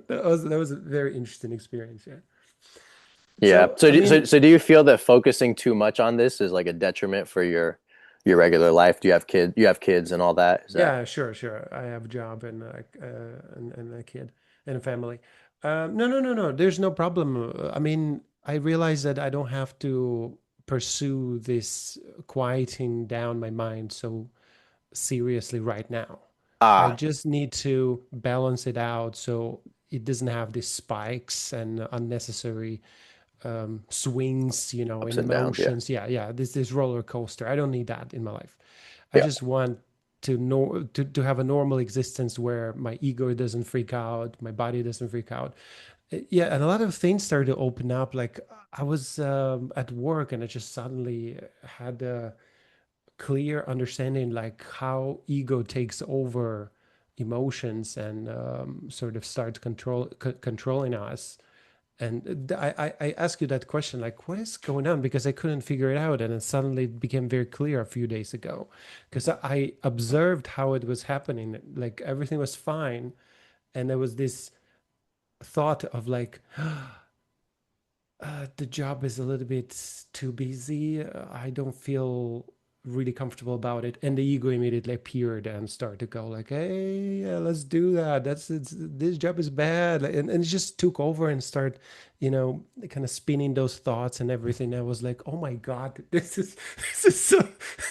That was a very interesting experience. Yeah. yeah. So, So I mean, so do you feel that focusing too much on this is like a detriment for your regular life? Do you have kids? You have kids and all that? Is that yeah, sure. I have a job and a kid and a family. No. There's no problem. I mean, I realize that I don't have to pursue this quieting down my mind so seriously right now. I ah just need to balance it out so it doesn't have these spikes and unnecessary swings, in ups and downs? Yeah, emotions. Yeah. This roller coaster. I don't need that in my life. I yeah, just want to know to have a normal existence where my ego doesn't freak out, my body doesn't freak out. Yeah, and a lot of things started to open up. Like I was at work and I just suddenly had a clear understanding like how ego takes over emotions and sort of starts controlling us. And I asked you that question, like, what is going on? Because I couldn't figure it out. And it suddenly became very clear a few days ago because I observed how it was happening. Like everything was fine. And there was this thought of like, the job is a little bit too busy. I don't feel really comfortable about it. And the ego immediately appeared and started to go like, hey, yeah, let's do that. This job is bad. And it just took over and start, kind of spinning those thoughts and everything. I was like, oh my God, this is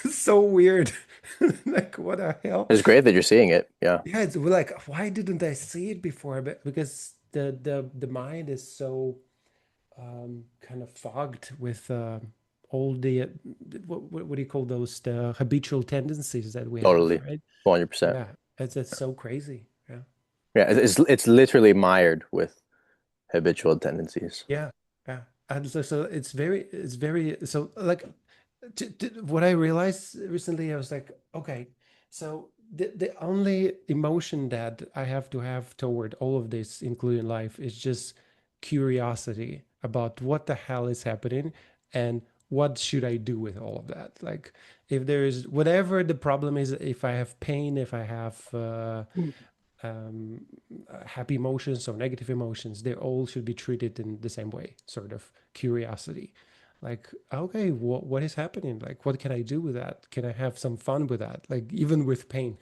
so weird. Like, what the hell? it's great that you're seeing it. Yeah, Yeah, it's like, why didn't I see it before? But because the mind is so kind of fogged with all the what do you call those the habitual tendencies that we have, totally, right? 100%. Yeah, it's so crazy. Yeah, Yeah, it's literally mired with habitual tendencies. yeah, yeah. And so it's very so like what I realized recently. I was like, okay. So the only emotion that I have to have toward all of this, including life, is just curiosity about what the hell is happening and what should I do with all of that. Like if there is whatever the problem is, if I have pain, if I have um, happy emotions or negative emotions, they all should be treated in the same way, sort of curiosity. Like, okay, what is happening? Like, what can I do with that? Can I have some fun with that? Like, even with pain.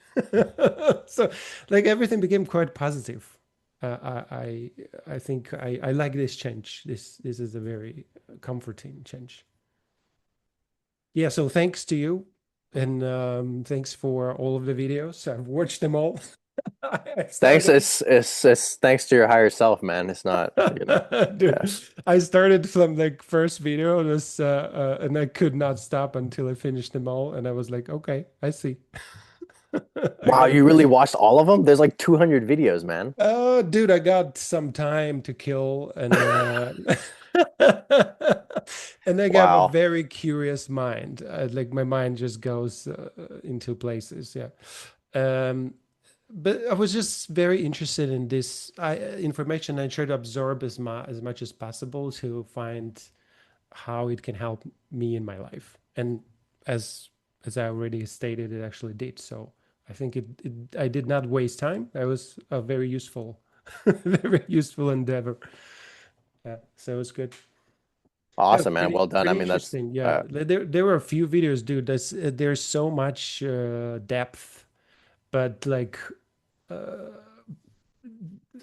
So, like, everything became quite positive. I think I like this change. This is a very comforting change. Yeah. So thanks to you, and thanks for all of the videos. I've watched them all. I Thanks, started. it's thanks to your higher self, man. It's not, Dude, yeah. I started from like first video, and I could not stop until I finished them all, and I was like, okay, I see. I Wow, got you it. really watched all of them? There's like 200 videos, man. Dude, I got some time to kill, and and I have a Wow. very curious mind. Like my mind just goes into places. Yeah. Um, but I was just very interested in this information. I try to absorb as much as possible to find how it can help me in my life. And as as I already stated, it actually did. So I think I did not waste time. That was a very useful, very useful endeavor. Yeah, so it's good. Yeah, Awesome, man. Well done. I pretty mean, that's interesting. Yeah, there were a few videos, dude. There's so much depth, but like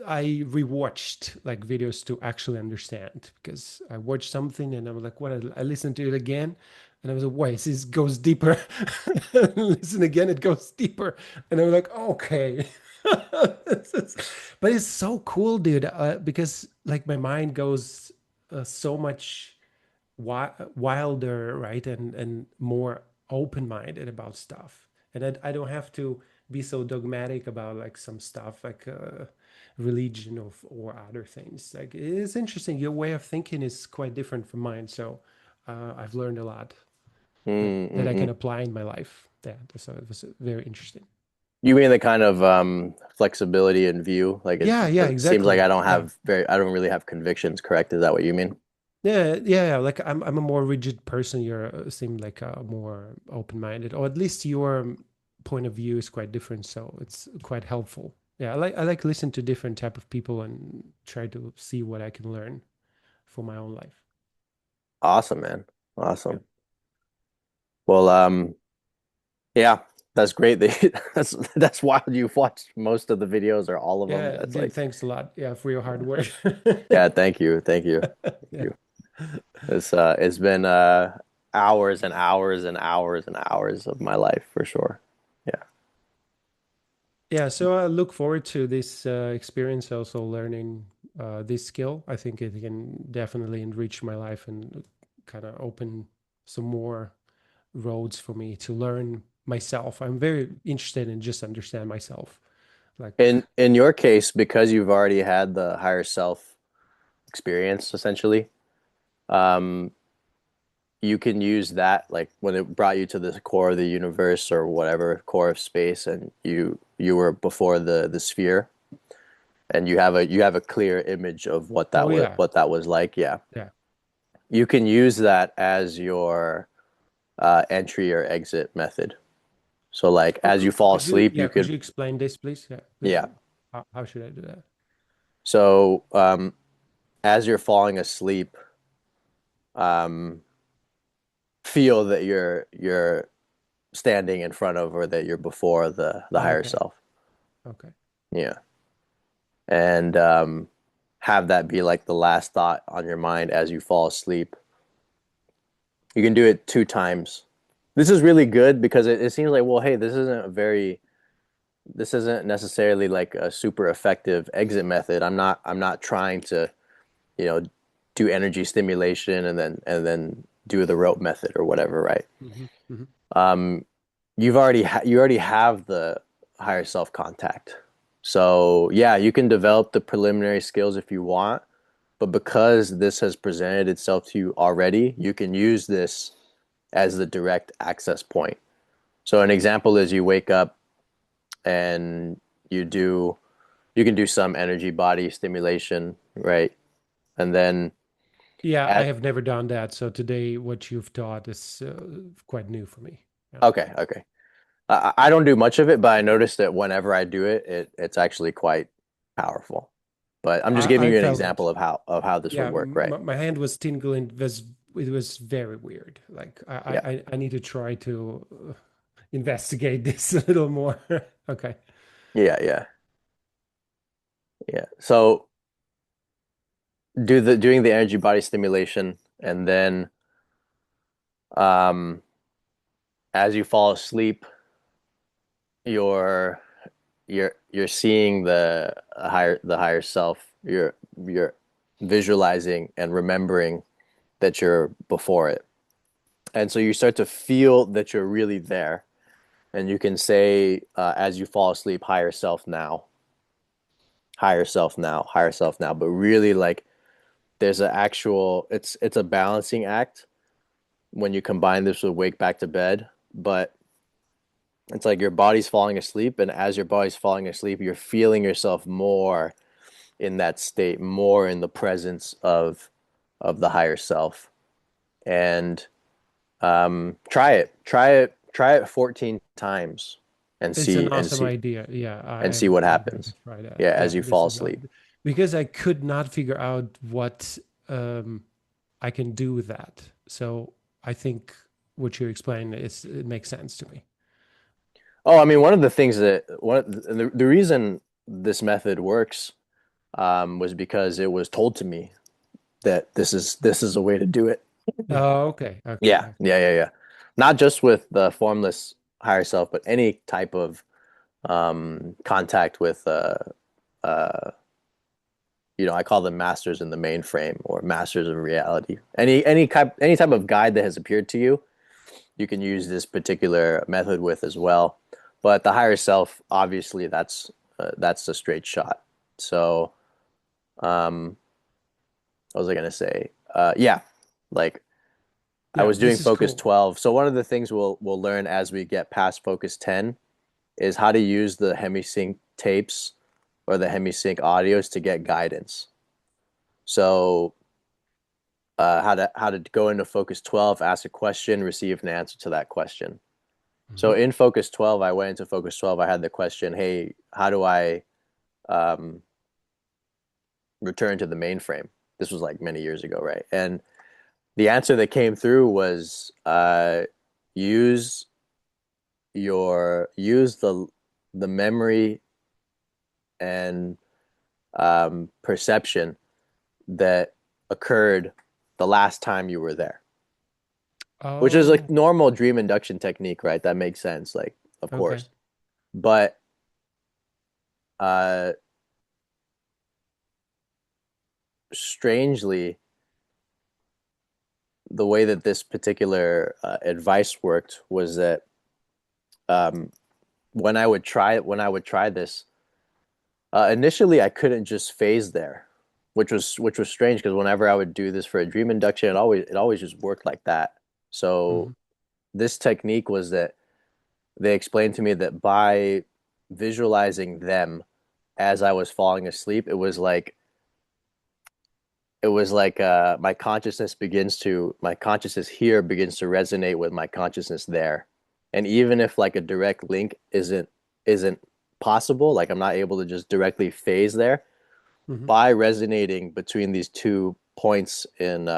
I rewatched like videos to actually understand because I watched something and I was like, what? I listened to it again and I was like, wait, this goes deeper. Listen again, it goes deeper. And I was like, okay. But it's so cool, dude, because like my mind goes so much wilder, right? And more open-minded about stuff. And I don't have to be so dogmatic about like some stuff like religion or other things. Like it's interesting. Your way of thinking is quite different from mine. So I've learned a lot that I can mm. apply in my life. Yeah, so it was very interesting. You mean the kind of flexibility in view? Like Yeah, yeah, it seems like exactly. Yeah. I don't really have convictions, correct? Is that what you mean? Yeah. Like I'm a more rigid person. You're seem like more open-minded, or at least your point of view is quite different. So it's quite helpful. Yeah, I like listen to different type of people and try to see what I can learn for my own life. Awesome, man. Yeah, Awesome. Well, yeah, that's great. That's wild. You've watched most of the videos or all of them. yeah, That's dude. like, Thanks a lot. Yeah, for your hard work. yeah, thank you. Thank you. Thank Yeah. you. It's been hours and hours and hours and hours of my life for sure. Yeah. Yeah, so I look forward to this experience, also learning this skill. I think it can definitely enrich my life and kind of open some more roads for me to learn myself. I'm very interested in just understand myself. Like, In your case, because you've already had the higher self experience essentially, um, you can use that like when it brought you to the core of the universe or whatever core of space, and you were before the sphere, and you have a clear image of oh yeah, what that was like. Yeah, yeah. you can use that as your entry or exit method. So like as you fall asleep, you Could could you explain this, please? Yeah. yeah. How should I do that? So as you're falling asleep, um, feel that you're standing in front of or that you're before the higher Okay, self. okay, Yeah. And have that be like the last thought on your mind as you fall asleep. You can do it 2 times. This is really good because it seems like, well, hey, this isn't necessarily like a super effective exit method. I'm not trying to, you know, do energy stimulation and then do the rope method or whatever, right? hmm hmm Um, you already have the higher self contact. So yeah, you can develop the preliminary skills if you want, but because this has presented itself to you already, you can use this as the direct access point. So an example is you wake up and you do you can do some energy body stimulation, right? And then Yeah, I at have never done that. So today, what you've taught is quite new for me. Yeah. okay, okay. I don't do much of it, but I noticed that whenever I do it, it's actually quite powerful. But I'm just giving I you an felt it. example of how this would Yeah, work, right? my hand was tingling. It was very weird. Like Yeah. I need to try to investigate this a little more. Okay. Yeah, yeah, yeah. So doing the energy body stimulation and then um as you fall asleep, you're you're seeing the higher self. You're visualizing and remembering that you're before it. And so you start to feel that you're really there. And you can say, as you fall asleep, higher self now, higher self now, higher self now. But really, like, there's an actual, it's a balancing act when you combine this with wake back to bed. But it's like your body's falling asleep, and as your body's falling asleep, you're feeling yourself more in that state, more in the presence of the higher self. And try it 14 times and It's an see awesome idea. Yeah, and see what I'm going to happens. try that. Yeah, as Yeah, you this fall is asleep. because I could not figure out what I can do with that. So I think what you explained is it makes sense to me. Oh, I mean, one of the things that the reason this method works was because it was told to me that this is a way to do it. Oh, okay, okay, Yeah, okay. yeah, yeah, yeah. Not just with the formless higher self, but any type of contact with uh, I call them masters in the mainframe or masters of reality. Any type of guide that has appeared to you, you can use this particular method with as well. But the higher self, obviously, that's a straight shot. So, um, what was I gonna say? Yeah, like I Yeah, was doing this is Focus cool. 12. So one of the things we'll learn as we get past Focus 10 is how to use the hemisync tapes or the hemisync audios to get guidance. So how to go into Focus 12, ask a question, receive an answer to that question. So Mhm. in Focus 12, I went into Focus 12. I had the question, hey, how do I um, return to the mainframe? This was like many years ago, right? And the answer that came through was use use the memory and perception that occurred the last time you were there, which is like Oh, normal dream induction technique, right? That makes sense, like of okay. course. But uh, strangely, the way that this particular advice worked was that um, when I would try this, initially I couldn't just phase there, which was strange because whenever I would do this for a dream induction, it always just worked like that. So Mhm. this technique was that they explained to me that by visualizing them as I was falling asleep, it was like my consciousness here begins to resonate with my consciousness there. And even if like a direct link isn't possible, like I'm not able to just directly phase there, Mhm. by resonating between these two points in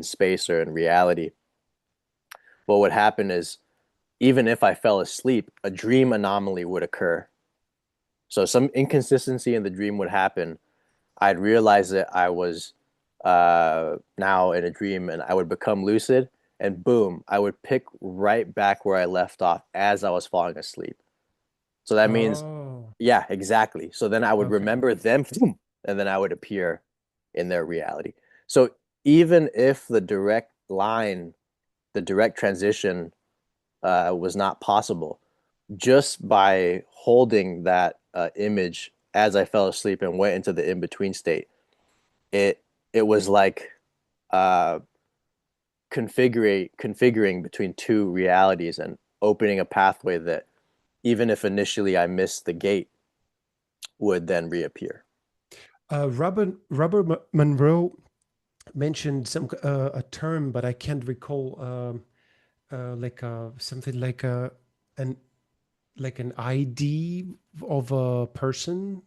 space or in reality, what would happen is even if I fell asleep, a dream anomaly would occur. So some inconsistency in the dream would happen. I'd realize that I was now in a dream and I would become lucid and boom, I would pick right back where I left off as I was falling asleep. So that means, Oh, yeah, exactly. So then I would okay. remember them boom, and then I would appear in their reality. So even if the direct transition was not possible, just by holding that image as I fell asleep and went into the in between state, it it was like uh, configuring between two realities and opening a pathway that even if initially I missed the gate, would then reappear. Robert Monroe mentioned a term, but I can't recall. Like something like an an ID of a person.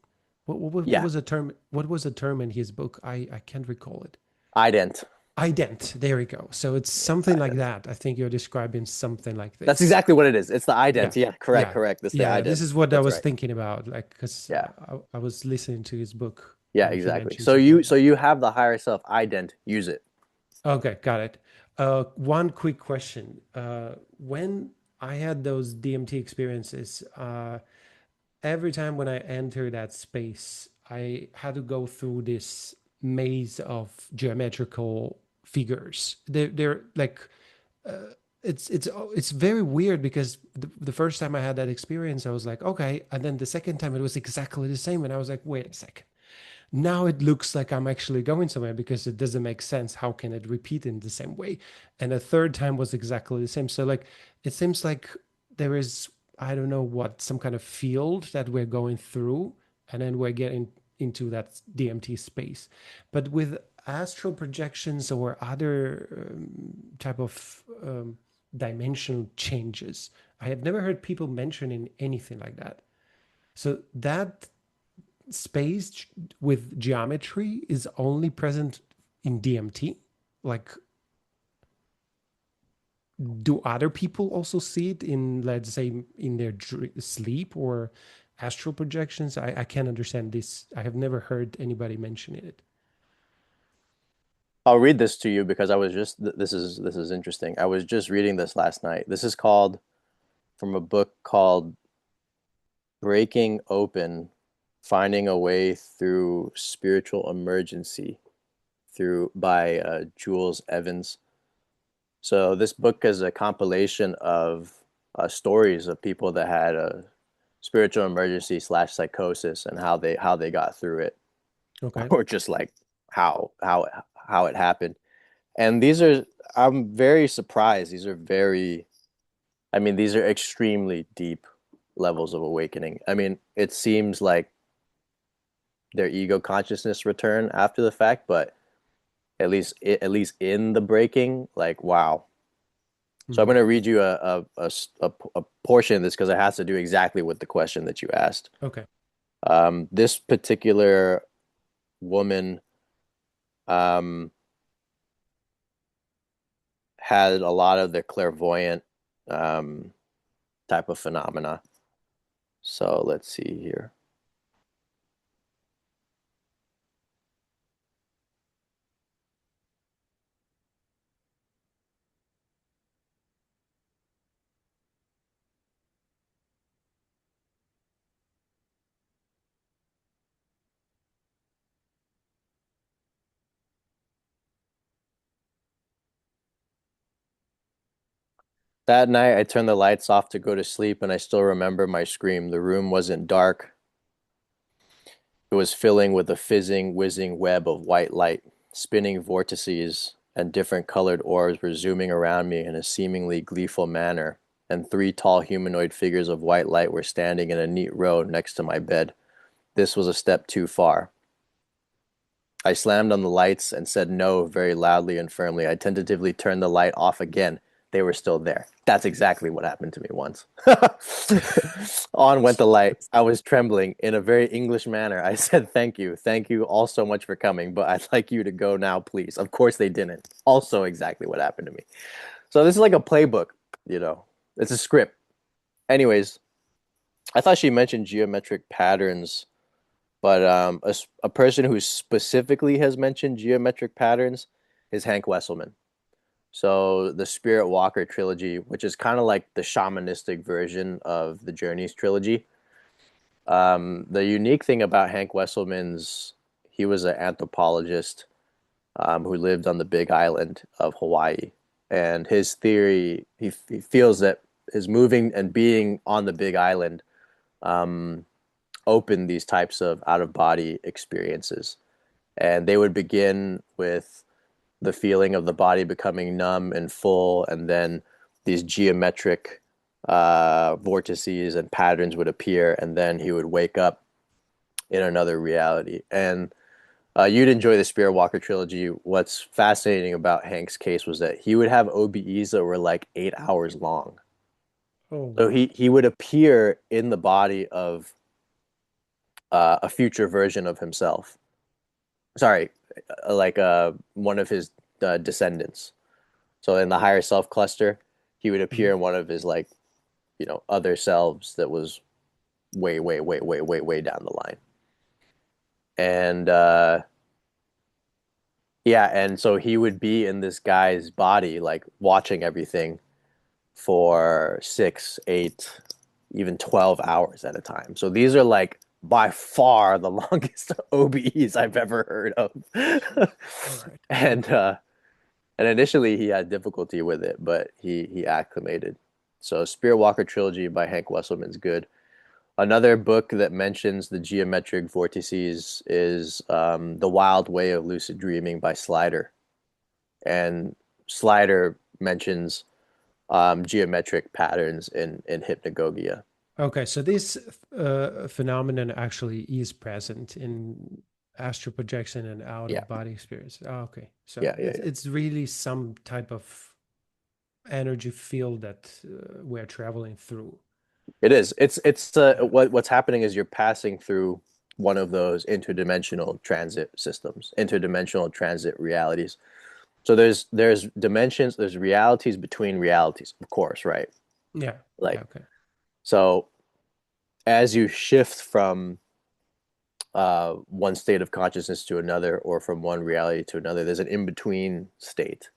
What Yeah, was the term? What was the term in his book? I can't recall it. ident. Ident. There we go. So it's something like Ident. that. I think you're describing something like That's this. exactly what it is. It's the Yeah. ident. Yeah, correct, Yeah. correct. That's the Yeah. This ident. is what I That's was right. thinking about. Like, because Yeah, I was listening to his book yeah, and he exactly. mentioned something like So that. you have the higher self ident. Use it. Okay, got it. One quick question. When I had those DMT experiences, every time when I enter that space, I had to go through this maze of geometrical figures. They're like it's very weird because the first time I had that experience, I was like, okay, and then the second time it was exactly the same, and I was like, wait a second, now it looks like I'm actually going somewhere because it doesn't make sense. How can it repeat in the same way? And the third time was exactly the same. So like it seems like there is, I don't know what, some kind of field that we're going through, and then we're getting into that DMT space. But with astral projections or other type of dimensional changes, I have never heard people mentioning anything like that. So that space with geometry is only present in DMT? Like, do other people also see it in, let's say, in their sleep or astral projections? I can't understand this. I have never heard anybody mentioning it. I'll read this to you because I was just this is interesting. I was just reading this last night. This is called from a book called Breaking Open, Finding a Way Through Spiritual Emergency through by Jules Evans. So this book is a compilation of stories of people that had a spiritual emergency slash psychosis and how they got through it, Okay. or just like how how it happened. And these are I'm very surprised. These are very I mean these are extremely deep levels of awakening. I mean it seems like their ego consciousness return after the fact, but at least in the breaking, like wow. So I'm Mhm. going to read you a portion of this because it has to do exactly with the question that you asked. Okay. This particular woman um, had a lot of the clairvoyant um, type of phenomena. So let's see here. That night, I turned the lights off to go to sleep, and I still remember my scream. The room wasn't dark. It was filling with a fizzing, whizzing web of white light. Spinning vortices and different colored orbs were zooming around me in a seemingly gleeful manner, and three tall humanoid figures of white light were standing in a neat row next to my bed. This was a step too far. I slammed on the lights and said no very loudly and firmly. I tentatively turned the light off again. They were still there. That's exactly what happened to me once. On went the light. I was trembling in a very English manner. I said, "Thank you. Thank you all so much for coming, but I'd like you to go now, please." Of course, they didn't. Also, exactly what happened to me. So, this is like a playbook, you know, it's a script. Anyways, I thought she mentioned geometric patterns, but a person who specifically has mentioned geometric patterns is Hank Wesselman. So the Spirit Walker trilogy, which is kind of like the shamanistic version of the Journeys trilogy. The unique thing about Hank Wesselman's, he was an anthropologist who lived on the Big Island of Hawaii, and his theory, he feels that his moving and being on the Big Island um, opened these types of out of body experiences, and they would begin with the feeling of the body becoming numb and full, and then these geometric vortices and patterns would appear, and then he would wake up in another reality. And you'd enjoy the Spirit Walker trilogy. What's fascinating about Hank's case was that he would have OBEs that were like 8 hours long. Oh, So wow. he would appear in the body of a future version of himself. Sorry, like one of his descendants. So in the higher self cluster, he would appear Mhm. in one of his like other selves that was way, way, way, way, way, way down the line. And yeah, and so he would be in this guy's body, like watching everything for 6, 8, even 12 hours at a time. So these are like by far the longest OBEs I've ever heard of. All right. and Okay. uh, and initially he had difficulty with it, but he acclimated. So Spirit Walker trilogy by Hank Wesselman's good. Another book that mentions the geometric vortices is The Wild Way of Lucid Dreaming by Slider. And Slider mentions geometric patterns in hypnagogia. Okay, so this phenomenon actually is present in astral projection and out Yeah, of body experience. Oh, okay, so yeah, yeah, yeah. it's really some type of energy field that we're traveling through. It is. It's Yeah. what's happening is you're passing through one of those interdimensional transit systems, interdimensional transit realities. So there's dimensions, there's realities between realities, of course, right? Yeah. Yeah. Like Okay. so as you shift from one state of consciousness to another or from one reality to another, there's an in-between state.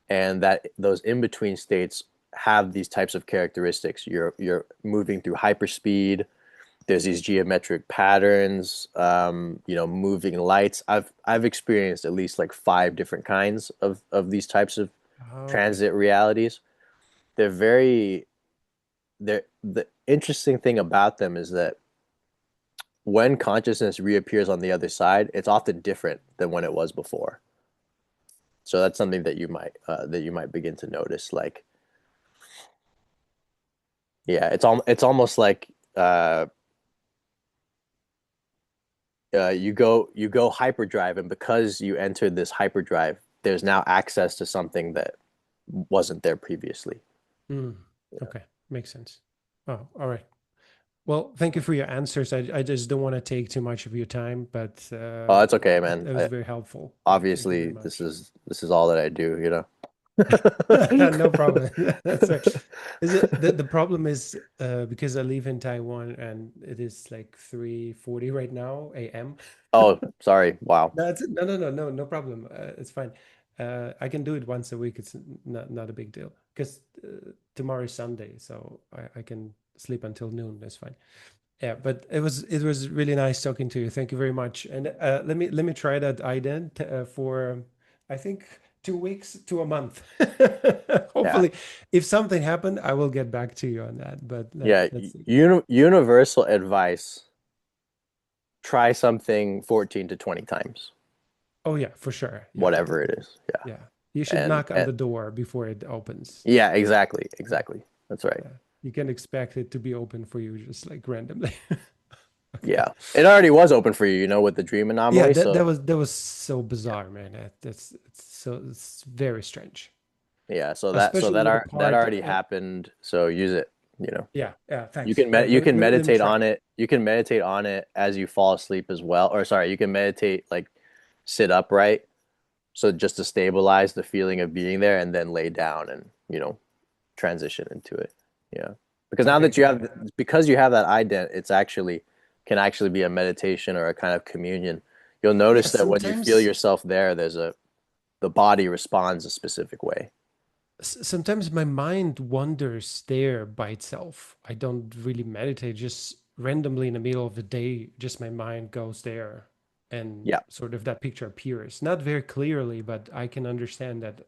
And that those in-between states have these types of characteristics. You're moving through hyperspeed. There's these geometric patterns, moving lights. I've experienced at least like five different kinds of these types of Okay. transit realities. They're very they're the interesting thing about them is that when consciousness reappears on the other side, it's often different than when it was before. So that's something that you might begin to notice. Like, yeah, it's almost like uh, you go hyperdrive, and because you entered this hyperdrive, there's now access to something that wasn't there previously. Mm. Yeah. Okay, makes sense. Oh, all right. Well, thank you for your answers. I just don't want to take too much of your time, but Oh, that's okay, man. that was very helpful. Thank you very Obviously, much. this is all that I do, you know. No problem. That's right. Is it the problem is because I live in Taiwan and it is like 3:40 right now a.m. Oh, sorry. Wow. No problem. It's fine. I can do it once a week. It's not a big deal because tomorrow is Sunday, so I can sleep until noon. That's fine. Yeah, but it was really nice talking to you. Thank you very much. And let me try that ident for I think 2 weeks to a month. Yeah. Hopefully, if something happened, I will get back to you on that. But Yeah. let's see. Universal advice. Try something 14 to 20 times, Oh yeah, for sure. Yeah, whatever it is. Yeah. yeah. You should And, knock on and the door before it opens. yeah, exactly. Exactly. That's right. Yeah, you can expect it to be open for you just like randomly. Okay. Yeah. It already was open for you, with the dream Yeah, anomaly. that was so Yeah. bizarre, man. It's very strange, Yeah. especially with the That part. already happened. So use it, Yeah, yeah. You Thanks. can Let, you let, can let me let me meditate try. on it. You can meditate on it as you fall asleep as well. Or sorry, you can meditate like sit upright. So just to stabilize the feeling of being there and then lay down and, transition into it. Yeah. Because now Okay, that got it. because you have that ident, it's actually can actually be a meditation or a kind of communion. You'll Yeah, notice that when you feel sometimes yourself there, the body responds a specific way. sometimes my mind wanders there by itself. I don't really meditate, just randomly in the middle of the day, just my mind goes there and Yeah. sort of that picture appears. Not very clearly, but I can understand that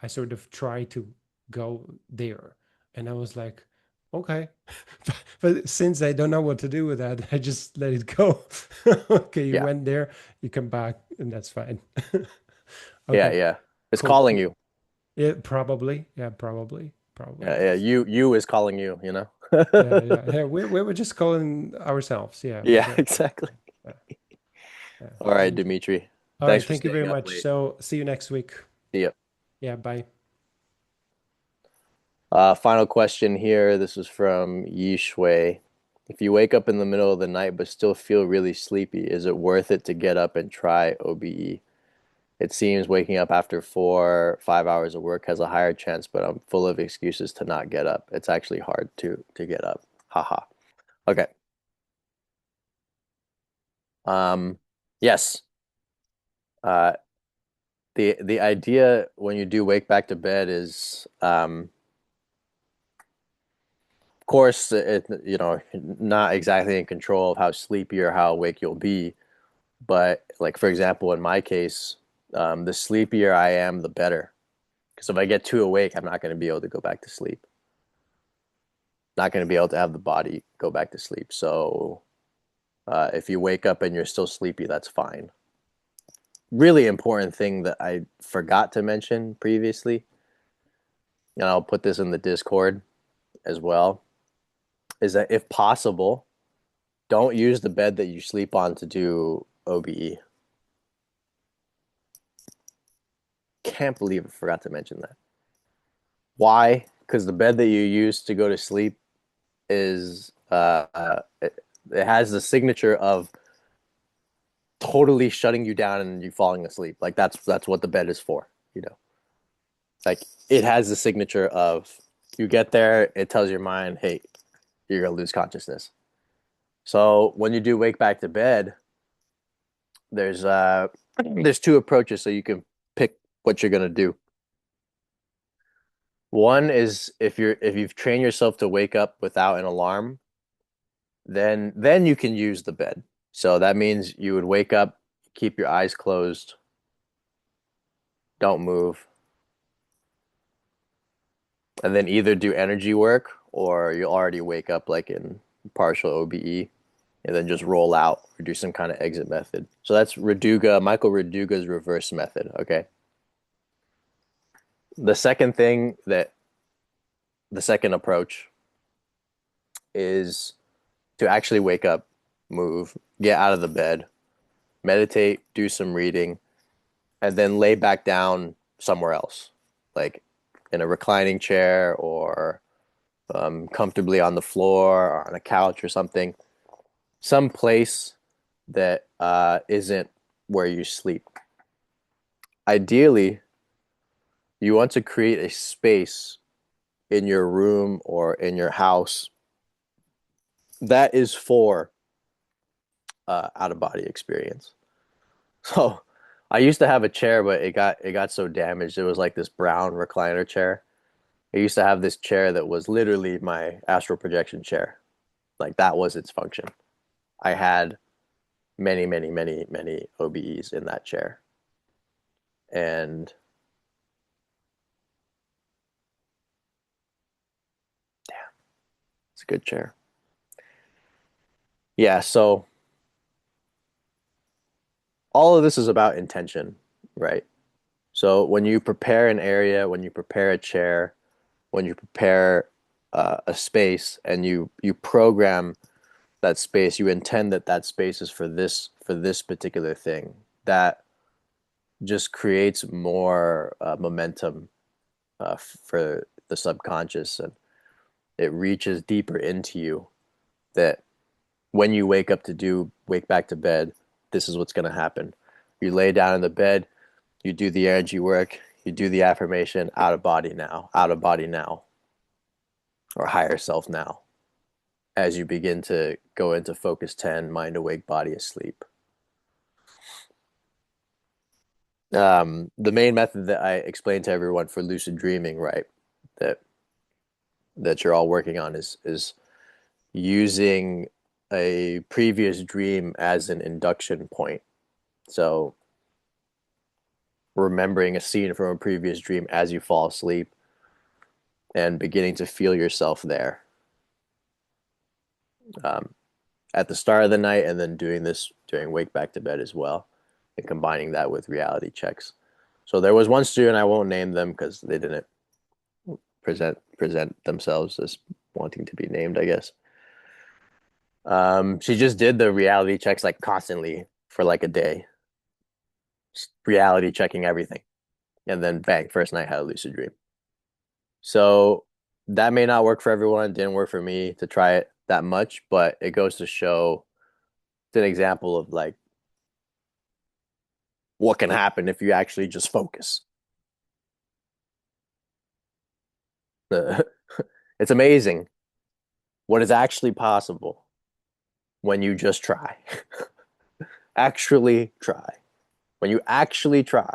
I sort of try to go there. And I was like, okay. But since I don't know what to do with that, I just let it go. Okay, you Yeah. went there, you come back, and that's fine. Yeah. Okay, Yeah. It's cool, calling cool. you. Yeah, probably. Yeah, probably. probably Yeah, yeah. yes. You is calling you, you know? Yeah, yeah, yeah. We were just calling ourselves. Yeah, Yeah, yeah, exactly. yeah, yeah. All right, And Dimitri. all Thanks right, for thank you very staying up much. late. So see you next week. See ya. Yeah, bye. Final question here. This is from Yi Shui. If you wake up in the middle of the night but still feel really sleepy, is it worth it to get up and try OBE? It seems waking up after 4, 5 hours of work has a higher chance, but I'm full of excuses to not get up. It's actually hard to get up. Haha. Okay. Um, yes. Uh, the idea when you do wake back to bed is of course not exactly in control of how sleepy or how awake you'll be, but like for example in my case, the sleepier I am the better, because if I get too awake I'm not going to be able to go back to sleep, not going to be able to have the body go back to sleep. So if you wake up and you're still sleepy, that's fine. Really important thing that I forgot to mention previously, and I'll put this in the Discord as well, is that if possible, don't use the bed that you sleep on to do OBE. Can't believe I forgot to mention that. Why? Because the bed that you use to go to sleep is it has the signature of totally shutting you down and you falling asleep. Like that's what the bed is for. You know, like it has the signature of you get there, it tells your mind, hey, you're gonna lose consciousness. So when you do wake back to bed, there's uh there's two approaches, so you can pick what you're gonna do. One is if you've trained yourself to wake up without an alarm, then you can use the bed. So that means you would wake up, keep your eyes closed, don't move, and then either do energy work or you'll already wake up like in partial OBE and then just roll out or do some kind of exit method. So that's Michael Raduga's reverse method, okay? The second thing that the second approach is to actually wake up, move, get out of the bed, meditate, do some reading, and then lay back down somewhere else, like in a reclining chair or comfortably on the floor or on a couch or something, some place that isn't where you sleep. Ideally, you want to create a space in your room or in your house that is for out of body experience. So I used to have a chair, but it got so damaged. It was like this brown recliner chair. I used to have this chair that was literally my astral projection chair. Like that was its function. I had many, many, many, many OBEs in that chair. And it's a good chair. Yeah, so all of this is about intention, right? So when you prepare an area, when you prepare a chair, when you prepare a space and you program that space, you intend that that space is for this particular thing. That just creates more momentum for the subconscious, and it reaches deeper into you. That when you wake back to bed, this is what's going to happen. You lay down in the bed, you do the energy work, you do the affirmation, out of body now, or higher self now, as you begin to go into focus 10, mind awake, body asleep. The main method that I explained to everyone for lucid dreaming, right, that that you're all working on is using a previous dream as an induction point. So remembering a scene from a previous dream as you fall asleep and beginning to feel yourself there um, at the start of the night, and then doing this during wake back to bed as well, and combining that with reality checks. So there was one student, I won't name them because they didn't present themselves as wanting to be named, I guess. She just did the reality checks like constantly for like a day, just reality checking everything, and then bang, first night had a lucid dream. So that may not work for everyone. It didn't work for me to try it that much, but it goes to show it's an example of like what can happen if you actually just focus. It's amazing what is actually possible when you just try. Actually try. When you actually try,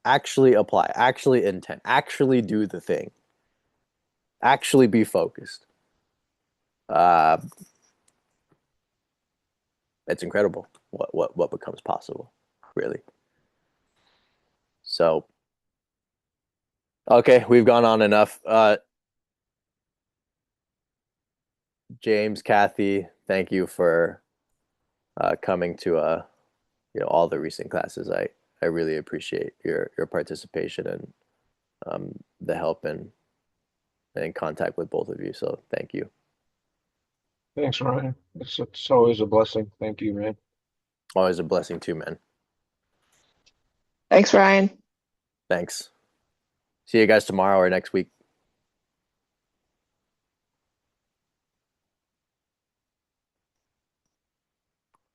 actually apply, actually intend, actually do the thing, actually be focused. Uh, it's incredible what becomes possible, really. So, okay, we've gone on enough. James, Kathy, thank you for coming to all the recent classes. I really appreciate your participation and the help and contact with both of you. So thank you. Thanks, Ryan. It's always a blessing. Thank you, man. Always a blessing too, man. Thanks, Ryan. Thanks. See you guys tomorrow or next week.